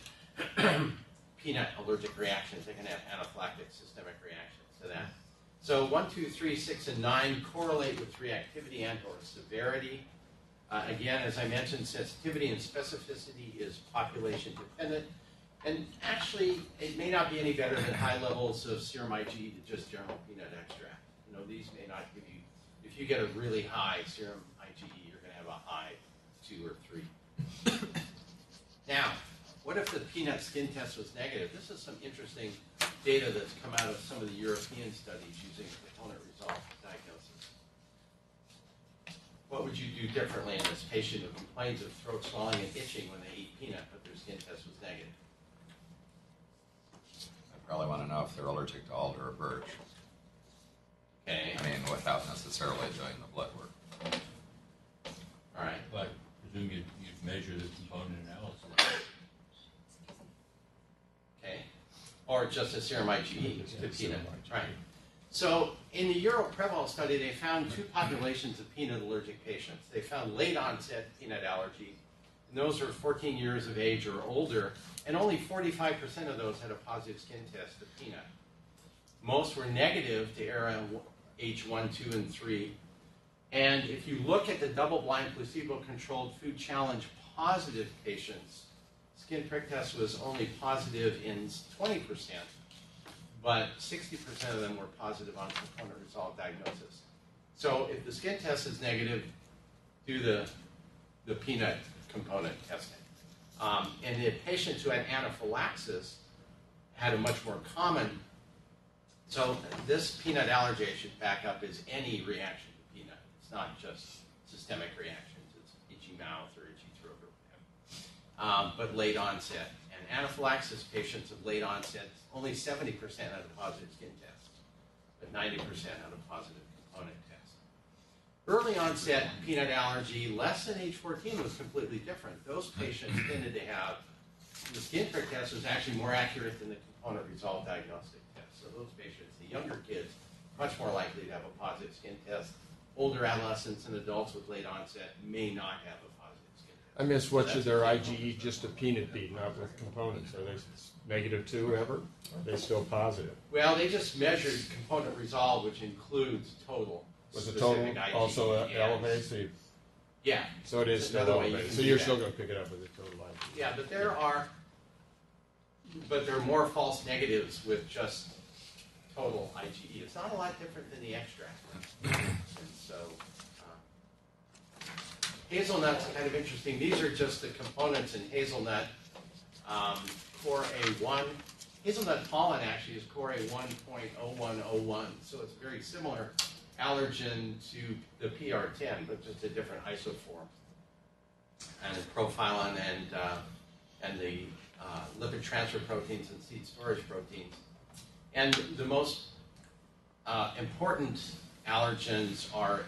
peanut allergic reactions. They can have anaphylactic systemic reactions to that. So 1, 2, 3, 6, and 9 correlate with reactivity and or severity. Again, as I mentioned, sensitivity and specificity is population dependent. And actually, it may not be any better than high levels of serum IgE to just general peanut extract. These may not give you, if you get a really high serum IgE, you're going to have a high 2 or 3. Now, what if the peanut skin test was negative? This is some interesting data that's come out of some of the European studies using component resolved diagnosis. What would you do differently in this patient who complains of throat swelling and itching when they eat peanut, but their skin test was negative? I probably want to know if they're allergic to alder or birch. Okay. I mean, without necessarily doing the blood work. All right. But I presume you'd measure the component analysis. Okay. Or just a serum IgE to peanut. Right. So in the Euro-Preval study, they found 2 populations of peanut allergic patients. They found late onset peanut allergy, and those are 14 years of age or older, and only 45% of those had a positive skin test of peanut. Most were negative to ERA H1, 2, and 3. And if you look at the double-blind placebo-controlled food challenge positive patients, skin prick test was only positive in 20%, but 60% of them were positive on component resolved diagnosis. So if the skin test is negative, do the peanut component testing. And the patients who had anaphylaxis had a much more common, so this peanut allergy I should back up is any reaction to peanut. It's not just systemic reactions, it's itchy mouth or itchy throat or whatever. But late onset. And anaphylaxis patients of late onset, only 70% had a positive skin test, but 90% had a positive component test. Early onset peanut allergy, less than age 14, was completely different. Those patients tended to have, the skin prick test was actually more accurate than the component resolved diagnostic test. So those patients, the younger kids, much more likely to have a positive skin test. Older adolescents and adults with late onset may not have a positive skin test. I missed what should their IgE just a peanut be, not with components. Are they -2 ever? Are they still positive? Well, they just measured component resolve, which includes total. Was the total IgE, also yes. elevated? So Yeah. so it is It's still another way you elevated. can So do you're that. still going to pick it up with a total IgE. Yeah, but there are more false negatives with just total IgE. It's not a lot different than the extract. And so hazelnut's kind of interesting. These are just the components in hazelnut. Core A1. Hazelnut pollen actually is core A1.0101, so it's very similar allergen to the PR10, but just a different isoform. And profilin and the lipid transfer proteins and seed storage proteins. And the most important allergens are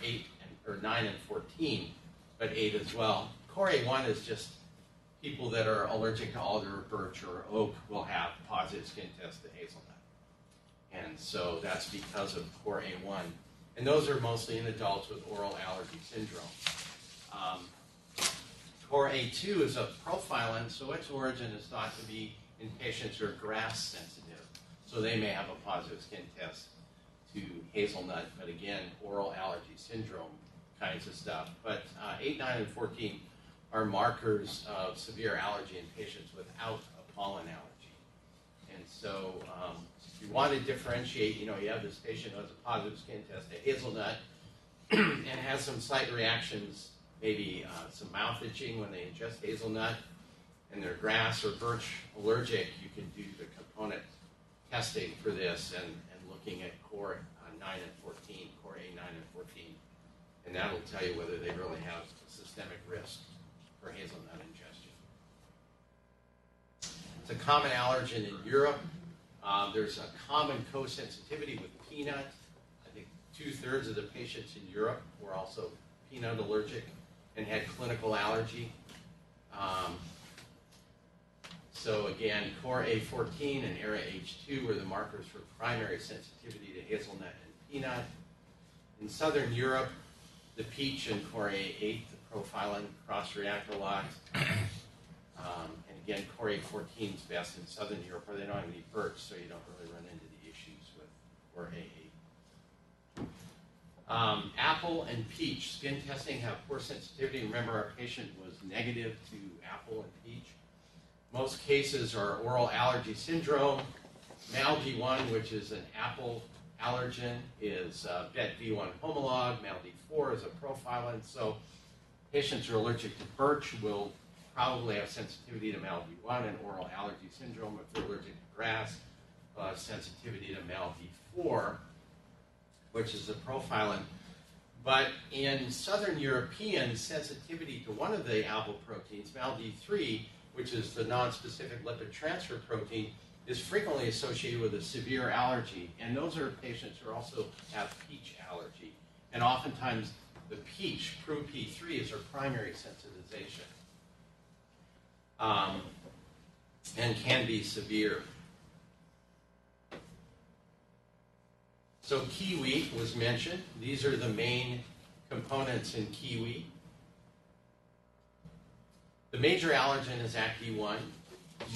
9 and 14, but 8 as well. Core A1 is just people that are allergic to alder, birch, or oak will have positive skin test to hazelnut. And so that's because of core A1. And those are mostly in adults with oral allergy syndrome. Core A2 is a profilin, so its origin is thought to be in patients who are grass sensitive. So they may have a positive skin test to hazelnut, but again, oral allergy syndrome kinds of stuff. But 8, 9, and 14 are markers of severe allergy in patients without a pollen allergy. And so if you want to differentiate, you have this patient who has a positive skin test to hazelnut and has some slight reactions, maybe some mouth itching when they ingest hazelnut, and they're grass or birch allergic, you can do the component testing for this and looking at core 9 and 14, core A9 and 14, and that will tell you whether they really have a systemic risk for hazelnut ingestion. It's a common allergen in Europe. There's a common co-sensitivity with peanut. I think 2/3 of the patients in Europe were also peanut allergic and had clinical allergy. So again, core A14 and ERA H2 were the markers for primary sensitivity to hazelnut and peanut. In Southern Europe, the peach and core A8, the profilin, cross-react a lot. And again, core A14 is best in Southern Europe where they don't have any birch, so you don't really run into the issues with core A8. Apple and peach. Skin testing have poor sensitivity. Remember, our patient was negative to apple and peach. Most cases are oral allergy syndrome. MALD-V1, which is an apple allergen, is BET-V1 homolog. MALD-V4 is a profilin. So patients who are allergic to birch will probably have sensitivity to MALD-V1 and oral allergy syndrome. If they're allergic to grass, they'll have sensitivity to MALD-V4, which is a profilin. But in Southern Europeans, sensitivity to one of the apple proteins, MALD-V3, which is the non-specific lipid transfer protein, is frequently associated with a severe allergy. And those are patients who also have peach allergy. And oftentimes, the peach, Pru-P3, is their primary sensitization. And can be severe. So kiwi was mentioned. These are the main components in kiwi. The major allergen is ACT-1.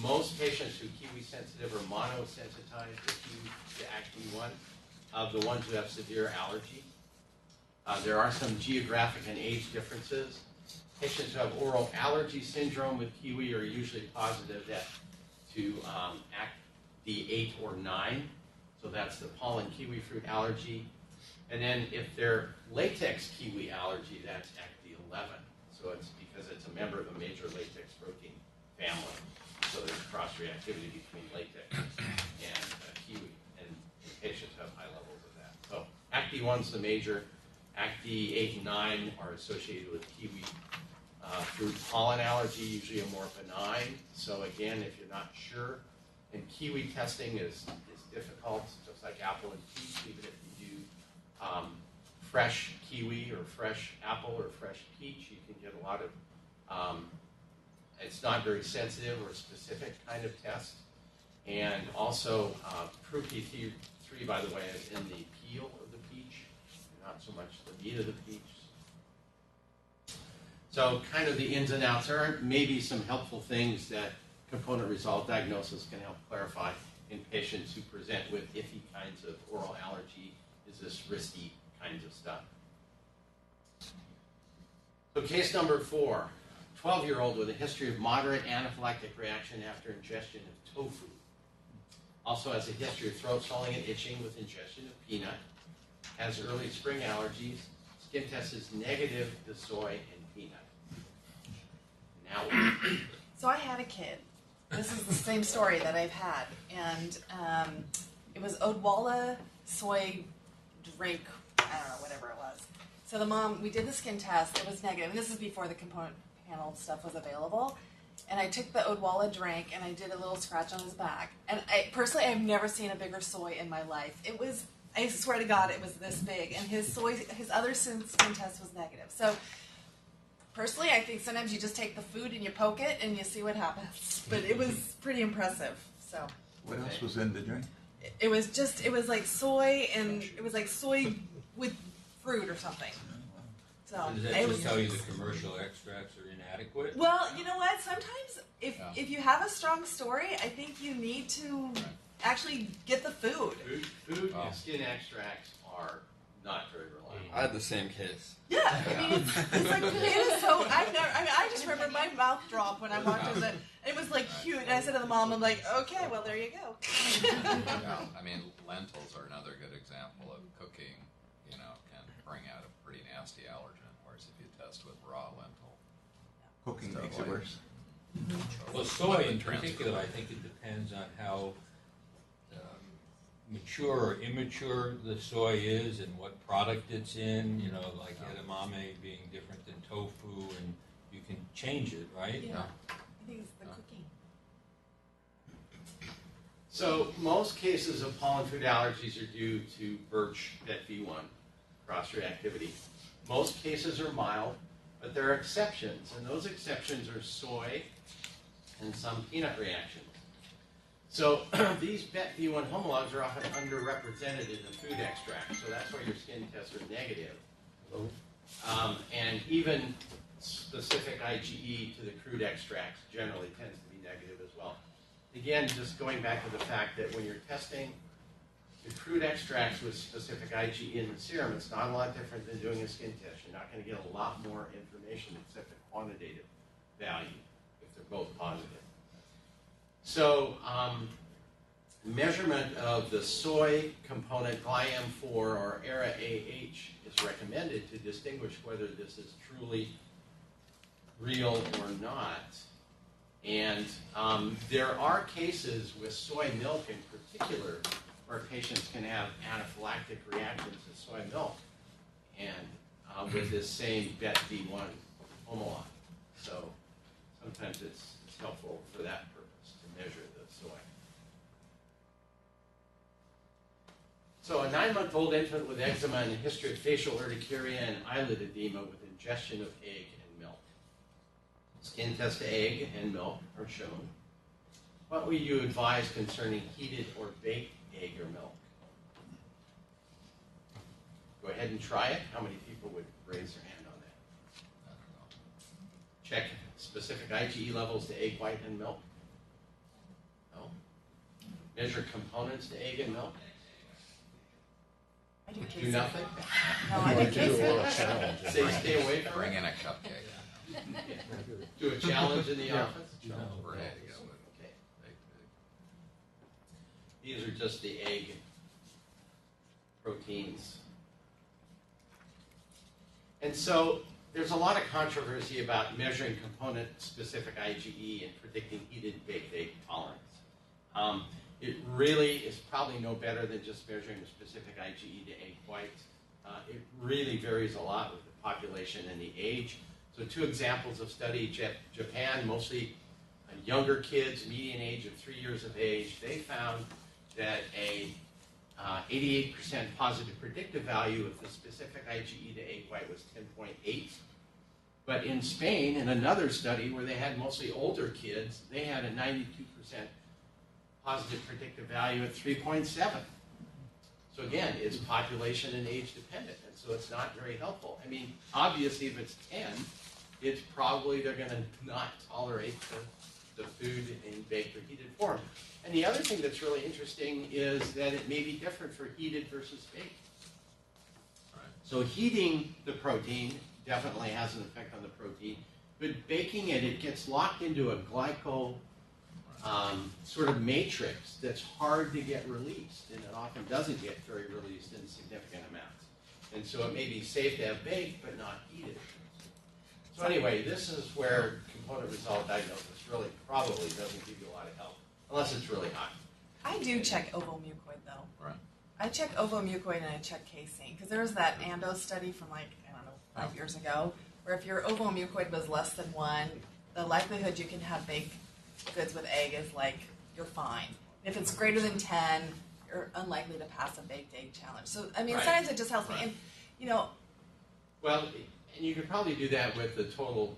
Most patients who are kiwi sensitive are monosensitized to ACT-1 of the ones who have severe allergy. There are some geographic and age differences. Patients who have oral allergy syndrome with kiwi are usually positive to ACT-8 or 9. So that's the pollen kiwi fruit allergy. And then if they're latex kiwi allergy, that's ACT 11. So it's because it's a member of a major latex protein family. So there's cross-reactivity between latex and kiwi, and patients have high levels of that. So ACT 1 is the major. ACT 8 and 9 are associated with kiwi fruit pollen allergy, usually a more benign. So again, if you're not sure, and kiwi testing is difficult, just like apple and peach, even if you do fresh kiwi or fresh apple or fresh peach, you can get a lot of, it's not very sensitive or specific kind of test. And also, PRO-P3, by the way, is in the peel of the peach, not so much the meat of the peach. So kind of the ins and outs. There are maybe some helpful things that component resolved diagnosis can help clarify in patients who present with iffy kinds of oral allergy. Is this risky kinds of stuff? So case number 4, 12-year-old with a history of moderate anaphylactic reaction after ingestion of tofu. Also has a history of throat swelling and itching with ingestion of peanut. Has early spring allergies. Skin test is negative to soy and peanut. Now what? So I had a kid. This is the same story that I've had, and it was Odwalla soy drink. I don't know, whatever it was. So the mom, we did the skin test. It was negative. This is before the component panel stuff was available. And I took the Odwalla drink and I did a little scratch on his back. And personally, I've never seen a bigger soy in my life. It was, I swear to God, it was this big. And his other skin test was negative. So personally, I think sometimes you just take the food and you poke it and you see what happens. But it was pretty impressive. So what else was in the drink? it was like soy, and it was like soy with fruit or something. So Does that just tell you the commercial extracts are inadequate? Well, you know what? Sometimes if you have a strong story, I think you need to actually get the food. Food and skin extracts are not very reliable. I had the same case. Yeah, I mean, it's like, it is so, I just remember my mouth dropped when I walked in the, it was like huge, and I said to the mom, I'm like, okay, well, there you go. Yeah, I mean, lentils are another good example of cooking, can bring out a pretty nasty allergen, whereas if you test with raw lentil. Cooking makes it worse. Well, soy in particular, I think it depends on how mature or immature the soy is and what product it's in, like edamame being different than tofu, and you can change it, right? Yeah. I think it's the cooking. So most cases of pollen food allergies are due to birch bet V1 cross-reactivity. Most cases are mild, but there are exceptions, and those exceptions are soy and some peanut reactions. So these bet V1 homologs are often underrepresented in the food extract, so that's why your skin tests are negative. And even specific IgE to the crude extracts generally tends to be negative as well. Again, just going back to the fact that when you're testing the crude extracts with specific IgE in the serum, it's not a lot different than doing a skin test. You're not going to get a lot more information except the quantitative value if they're both positive. So measurement of the soy component GlyM4 or ERA-AH is recommended to distinguish whether this is truly real or not. And there are cases with soy milk in particular where patients can have anaphylactic reactions to soy milk and with this same bet V1 homolog. So sometimes it's helpful for that purpose to measure the soy. So a 9-month-old infant with eczema and a history of facial urticaria and eyelid edema with ingestion of egg and milk. Skin test egg and milk are shown. What would you advise concerning heated or baked egg or milk? Go ahead and try it. How many people would raise their hand on that? Check specific IgE levels to egg white and milk. No. Measure components to egg and milk. I do Do case nothing. No, I do case Say stay away from Bring it. in a cupcake. Do a challenge in the office. Bread, Okay. These are just the egg proteins. And so there's a lot of controversy about measuring component-specific IgE and predicting heated baked egg tolerance. It really is probably no better than just measuring a specific IgE to egg whites. It really varies a lot with the population and the age. So 2 examples of study, Japan, mostly younger kids, median age of 3 years of age, they found that a 88% positive predictive value of the specific IgE to egg white was 10.8. But in Spain, in another study where they had mostly older kids, they had a 92% positive predictive value at 3.7. So again, it's population and age dependent, and so it's not very helpful. I mean, obviously if it's 10, it's probably they're going to not tolerate the food in baked or heated form. And the other thing that's really interesting is that it may be different for heated versus baked. Right. So heating the protein definitely has an effect on the protein, but baking it, it gets locked into a glyco sort of matrix that's hard to get released, and it often doesn't get very released in significant amounts. And so it may be safe to have baked, but not heated. So anyway, this is where component resolved diagnosis really probably doesn't give you a lot of help, unless it's really high. I do check ovomucoid though. Right. I check ovomucoid and I check casein because there was that Ando study from like, I don't know, 5 years ago, where if your ovomucoid was less than 1, the likelihood you can have baked goods with egg is like, you're fine. If it's greater than 10, you're unlikely to pass a baked egg challenge. So, I mean, Right. sometimes it just helps me. And, you know, Well, and you could probably do that with the total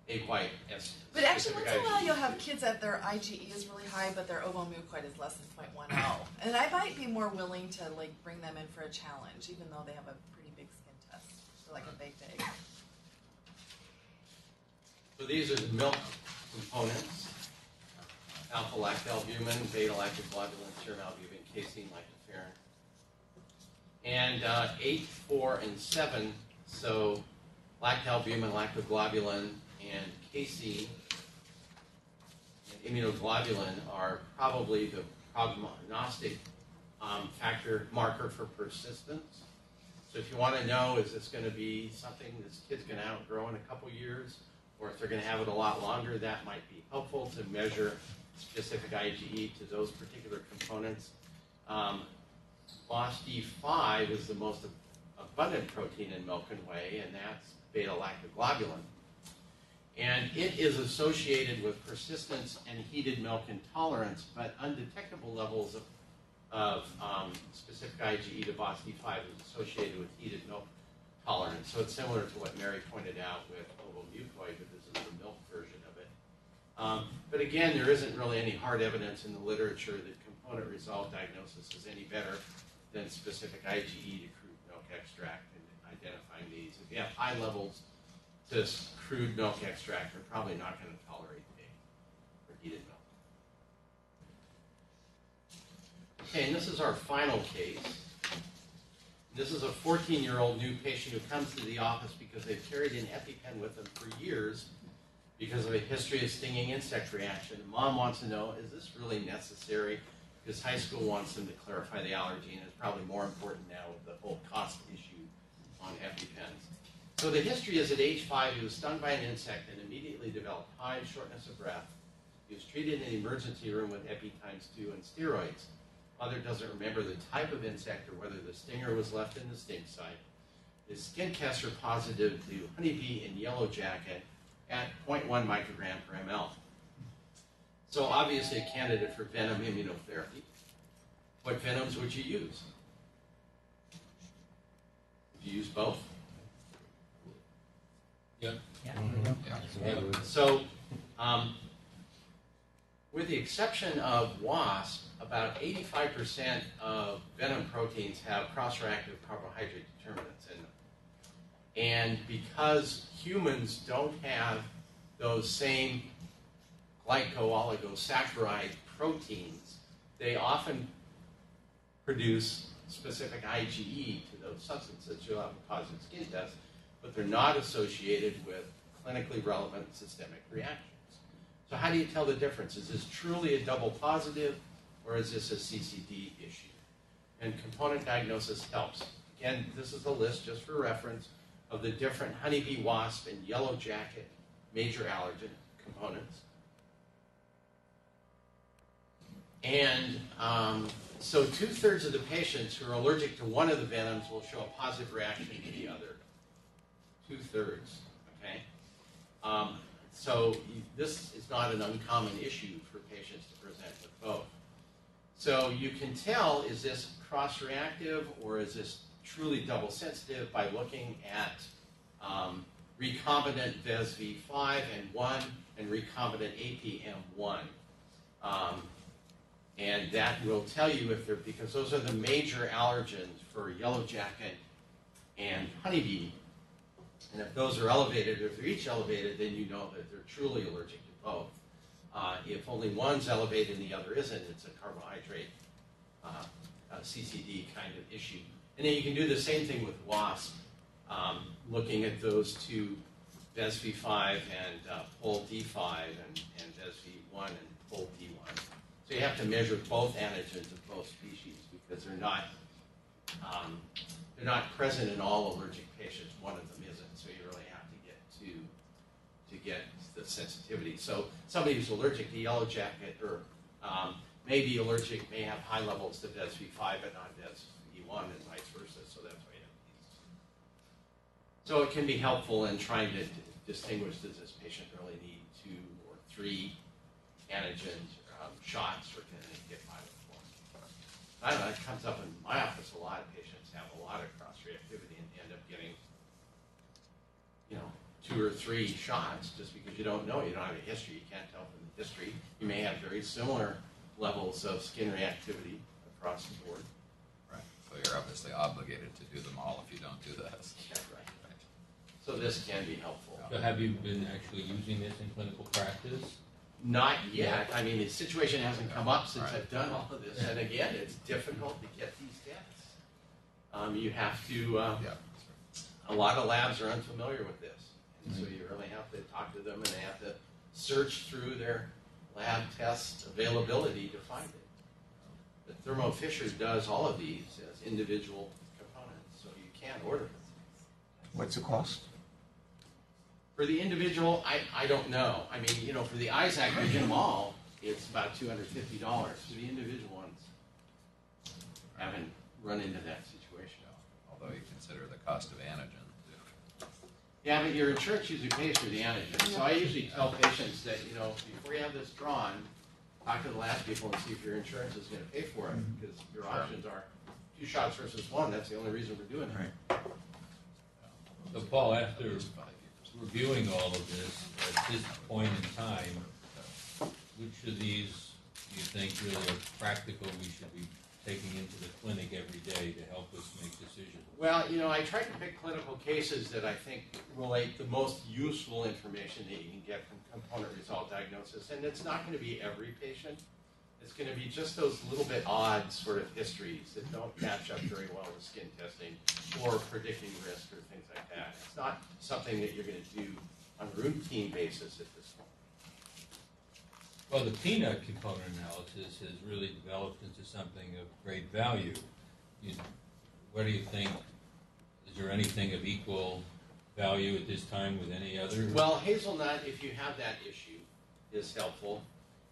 egg white as but actually once specific in a while IgE. you'll have kids that their IgE is really high, but their ovomucoid is less than 0.10. And I might be more willing to like bring them in for a challenge, even though they have a pretty big skin test for like a baked egg. So these are the milk components: alpha-lactalbumin, beta-lactoglobulin, serum albumin, casein, lactoferrin. And 8, 4, and 7, so lactalbumin, lactoglobulin, and casein and immunoglobulin are probably the prognostic factor marker for persistence. So if you want to know, is this going to be something this kid's going to outgrow in a couple years, or if they're going to have it a lot longer, that might be helpful to measure specific IgE to those particular components. BOS-D5 is the most abundant protein in milk and whey, and that's beta-lactoglobulin. And it is associated with persistence and heated milk intolerance, but undetectable levels of specific IgE to BOS-D5 is associated with heated milk tolerance. So it's similar to what Mary pointed out with ovomucoid, but this is the milk version of it. But again, there isn't really any hard evidence in the literature that component resolved diagnosis is any better than specific IgE to crude milk extract and identifying these. If you have high levels to crude milk extract, you're probably not going to tolerate baked or heated milk. Okay, and this is our final case. This is a 14-year-old new patient who comes to the office because they've carried an EpiPen with them for years because of a history of stinging insect reaction. Mom wants to know, is this really necessary? Because high school wants them to clarify the allergy, and it's probably more important now with the whole cost issue on EpiPens. So the history is at age 5, he was stung by an insect and immediately developed hives, shortness of breath. He was treated in the emergency room with EpiTimes-2 and steroids. Mother doesn't remember the type of insect or whether the stinger was left in the sting site. His skin tests are positive to honeybee and yellow jacket at 0.1 microgram per ml. So obviously a candidate for venom immunotherapy. What venoms would you use? Would you use both? Yeah. So, with the exception of wasp, about 85% of venom proteins have cross-reactive carbohydrate determinants in them. And because humans don't have those same glyco-oligosaccharide proteins, they often produce specific IgE to those substances. You'll have a positive skin test, but they're not associated with clinically relevant systemic reactions. So how do you tell the difference? Is this truly a double positive, or is this a CCD issue? and component diagnosis helps. Again, this is a list just for reference of the different honeybee, wasp, and yellow jacket major allergen components. And so 2/3 of the patients who are allergic to one of the venoms will show a positive reaction to the other. 2/3, okay? So this is not an uncommon issue for patients to present with both. So you can tell, is this cross-reactive or is this truly double sensitive by looking at recombinant VESV5 and 1 and recombinant APM1. And that will tell you if they're, because those are the major allergens for yellow jacket and honeybee. And if those are elevated, or if they're each elevated, then you know that they're truly allergic to both. If only one's elevated and the other isn't, it's a carbohydrate CCD kind of issue. And then you can do the same thing with wasp, looking at those two, VESV5 and POL-D5 and VESV1 and POL-D1. So you have to measure both antigens of both species because they're not present in all allergic patients. One of them isn't, so you really have to get the sensitivity. So somebody who's allergic to yellow jacket or may be allergic, may have high levels to VESV5 but not VESV1 and vice versa. So that's why you have these. So it can be helpful in trying to distinguish, does this patient really need 2 or 3 antigen shots, or can they get by with one? I don't know, that comes up in my office a lot. Patients have a lot of cross-reactivity and end up getting, 2 or 3 shots just because you don't know. You don't have a history. You can't tell from the history. You may have very similar levels of skin reactivity across the board. Right. So you're obviously obligated to do them all if you don't do this. Yeah, right. So this can be helpful. So have you been actually using this in clinical practice? Not yet. I mean, the situation hasn't come up since Right. I've done all of this. And again, it's difficult to get these tests. You have to, a lot of labs are unfamiliar with this. And so you really have to talk to them and they have to search through their lab test availability to find it. But Thermo Fisher does all of these as individual components, so you can order them. What's the cost? For the individual, I don't know. I mean, for the Isaac, we get them all, it's about $250. For the individual ones, haven't run into that situation. Although you consider the cost of antigen. Yeah, but your insurance usually pays for the antigen. So I usually tell patients that, before you have this drawn, talk to the lab people and see if your insurance is going to pay for it, because your options are 2 shots versus 1. That's the only reason we're doing it. Right. So Paul, after reviewing all of this, at this point in time, which of these do you think really are practical we should be taking into the clinic every day to help us make decisions? Well, I try to pick clinical cases that I think relate the most useful information that you can get from component result diagnosis. And it's not going to be every patient. It's going to be just those little bit odd sort of histories that don't match up very well with skin testing or predicting risk or things like that. It's not something that you're going to do on a routine basis at this point. Well, the peanut component analysis has really developed into something of great value. What do you think? Is there anything of equal value at this time with any other? Well, hazelnut, if you have that issue, is helpful.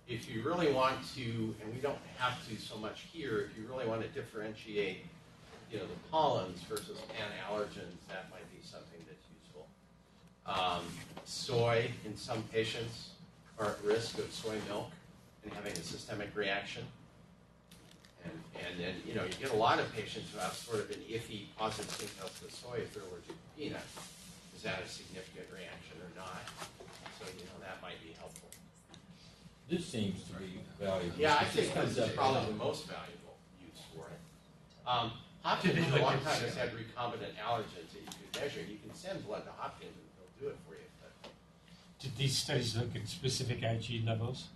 If you really want to, and we don't have to so much here, if you really want to differentiate, the pollens versus pan-allergens, that might be something that's useful. Soy, in some patients, are at risk of soy milk and having a systemic reaction. And then, you get a lot of patients who have sort of an iffy positive skin test to soy if they're allergic to peanut. Is that a significant reaction or not? So, that might be helpful. This seems to be valuable. Yeah, I think this is probably the most valuable use for it. Hopkins for a long time has had recombinant allergens that you can measure. You can send blood to Hopkins and they'll do it for you. But Did these studies look at specific IG levels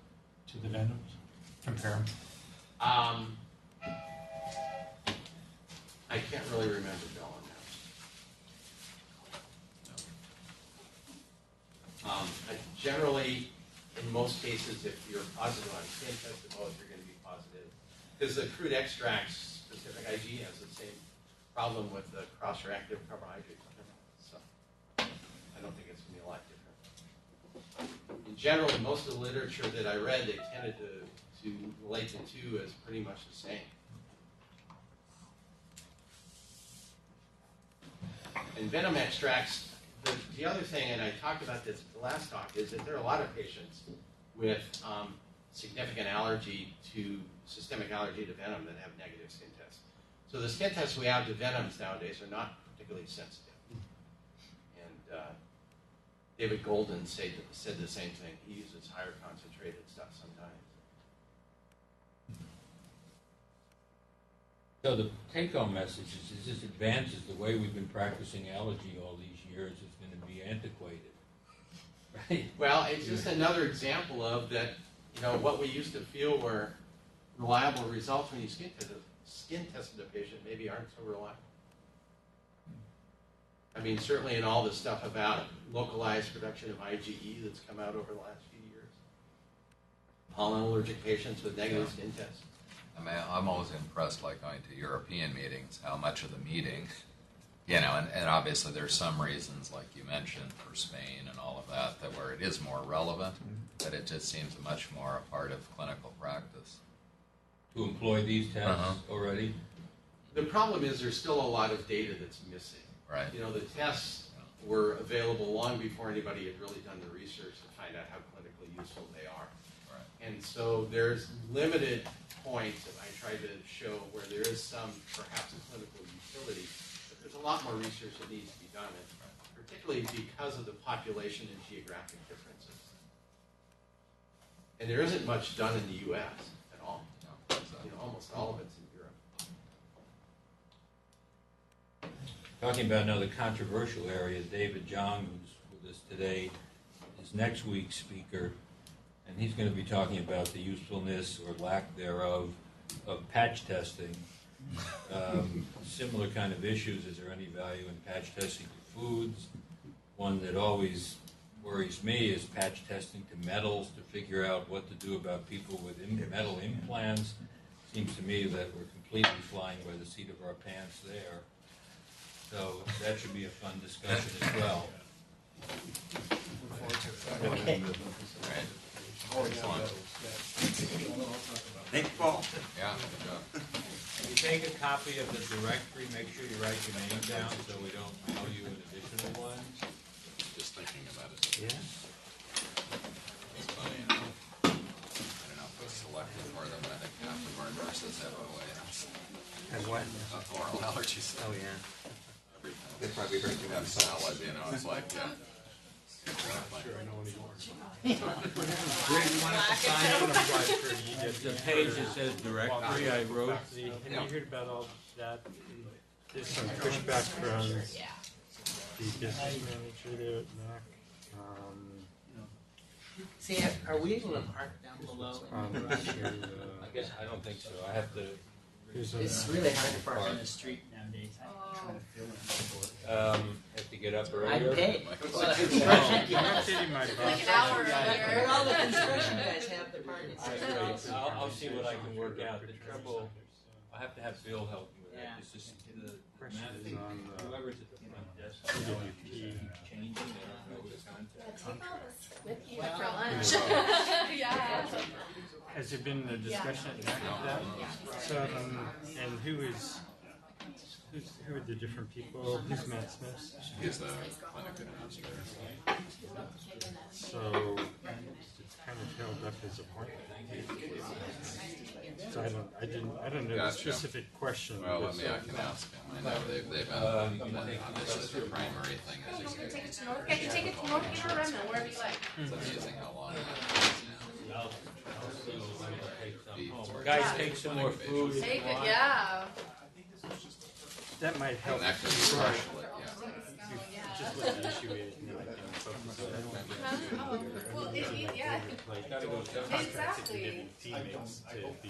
to the venoms? Compare them? I can't really remember, Bill, on that. Generally, in most cases, if you're positive on skin test, you're going to be positive. Because the crude extracts, specific IgE has the same problem with the cross-reactive carbohydrates. So I don't think it's going to be a lot different. In general, most of the literature that I read, they tended to relate the two as pretty much the same. And venom extracts, the other thing, and I talked about this at the last talk, is that there are a lot of patients with significant allergy to, systemic allergy to venom that have negative skin tests. So the skin tests we have to venoms nowadays are not particularly sensitive. And David Golden said the same thing. He uses higher concentrated stuff sometimes. So the take-home message is this advances the way we've been practicing allergy all these years is going to be antiquated, right? Well, it's just another example of that, you know, what we used to feel were reliable results when you skin tested a patient maybe aren't so reliable. I mean, certainly in all the stuff about localized production of IgE that's come out over the last few years. Pollen allergic patients with negative skin tests. I mean, I'm always impressed, like going to European meetings, how much of the meeting, you know, and obviously there's some reasons, like you mentioned, for Spain and all of that, that where it is more relevant, but it just seems much more a part of clinical practice. To employ these tests already? The problem is there's still a lot of data that's missing. Right. You know, the tests were available long before anybody had really done the research to find out how clinically useful they are. Right. And so there's limited points that I try to show where there is some perhaps clinical utility, but there's a lot more research that needs to be done, and particularly because of the population and geographic differences. And there isn't much done in the U.S. at all. No, You know, almost all of it's in Europe. Talking about another controversial area, David Jong, who's with us today, is next week's speaker, and he's going to be talking about the usefulness or lack thereof of patch testing. Similar kind of issues. Is there any value in patch testing to foods? One that always worries me is patch testing to metals to figure out what to do about people with metal implants. Seems to me that we're completely flying by the seat of our pants there. So that should be a fun discussion as well. Okay. Excellent. Thank you, Paul. Yeah, good job. If you take a copy of the directory, make sure you write your name down so we don't mail you an additional one. Just thinking about it. Yeah. It's funny. I don't know if we selected for them, but I think half of our nurses have OAs. And what? Oral allergies. Oh, yeah. Everything. They're probably very You have salad, you know, it's like, yeah. The page that says directory, I wrote. Have you heard about all that? There's some pushback from the business manager there at Mac. See, are we able to park down below? I guess I don't think so. I have to. It's really hard to park on the street nowadays. I'm trying to fill in. Have to get up I earlier. paid. I'm not kidding my boss. Like an hour earlier. But all the construction guys have the parking That's spaces. right. I'll see what I can work out. The trouble, I have to have Bill help me with that. It's just the whoever's at the front desk, changing, they don't know the context. Take all this with you for lunch. Yeah. Has there been a discussion at Mac of that? So, and who are the different people? Who's Matt Smith? He's the clinic administrator. So it's kind of held up his appointment. So I don't know the Gotcha. specific question. Well, I can ask him. I know they've been, this is the primary thing. You can take it to North. You can take it to North Carolina, wherever you like. It's amazing how long that is now. Guys, take some more food. Take it, yeah. That might help. Connect with Just special, yeah. just what the issue is, and then I can focus on it. Oh, well, if you, yeah. Like, Exactly. giving teammates to be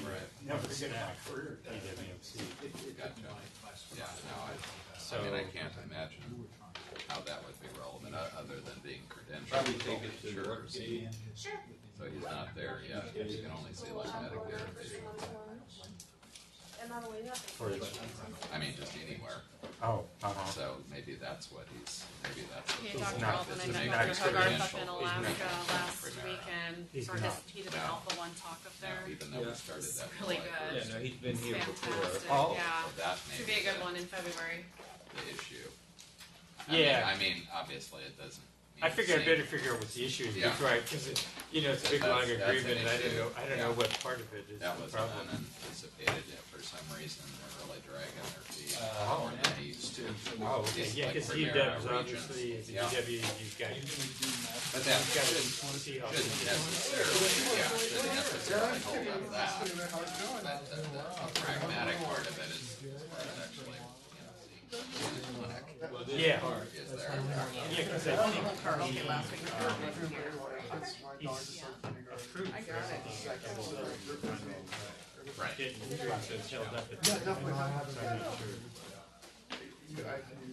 staff for EWMC. Gotcha. Yeah, no, I mean, I can't imagine how that would be relevant other than being credentialed. Probably take it to Sure. work. Sure. So he's not there yet. You can only see like Medicare patients. I mean, just anywhere. Oh, So maybe that's what maybe that's what Hey, he's Dr. not- Altman, I he's met not Dr. Hogarth up experiential. in He's Alaska not last Primera. weekend He's for not. he did an No. Alpha 1 talk up there. Even though we started that. in Really July good. 1st. Yeah, no, he's been here before. Fantastic. Oh. Yeah. So that Should may be a good the- one in February. The issue. Yeah. I mean, obviously it doesn't. mean I figured I the better same. figure out what the issue is Yeah. before because it's a big long That's an agreement, and I issue. don't know what part of it is That the was problem. unanticipated. For some reason, they're really dragging their feet Oh. more than they used to. Oh, okay. Just Yeah, like because Primera UW's regions. obviously, as a Yeah. UW, you've got But that you've got to shouldn't see how necessarily hold up that. But the pragmatic part of it is actually, seeing the clinic Yeah. is there. Yeah, because I think Okay, last week. he's approved I got it. Right. getting held up at Yeah, definitely. so I'm not sure.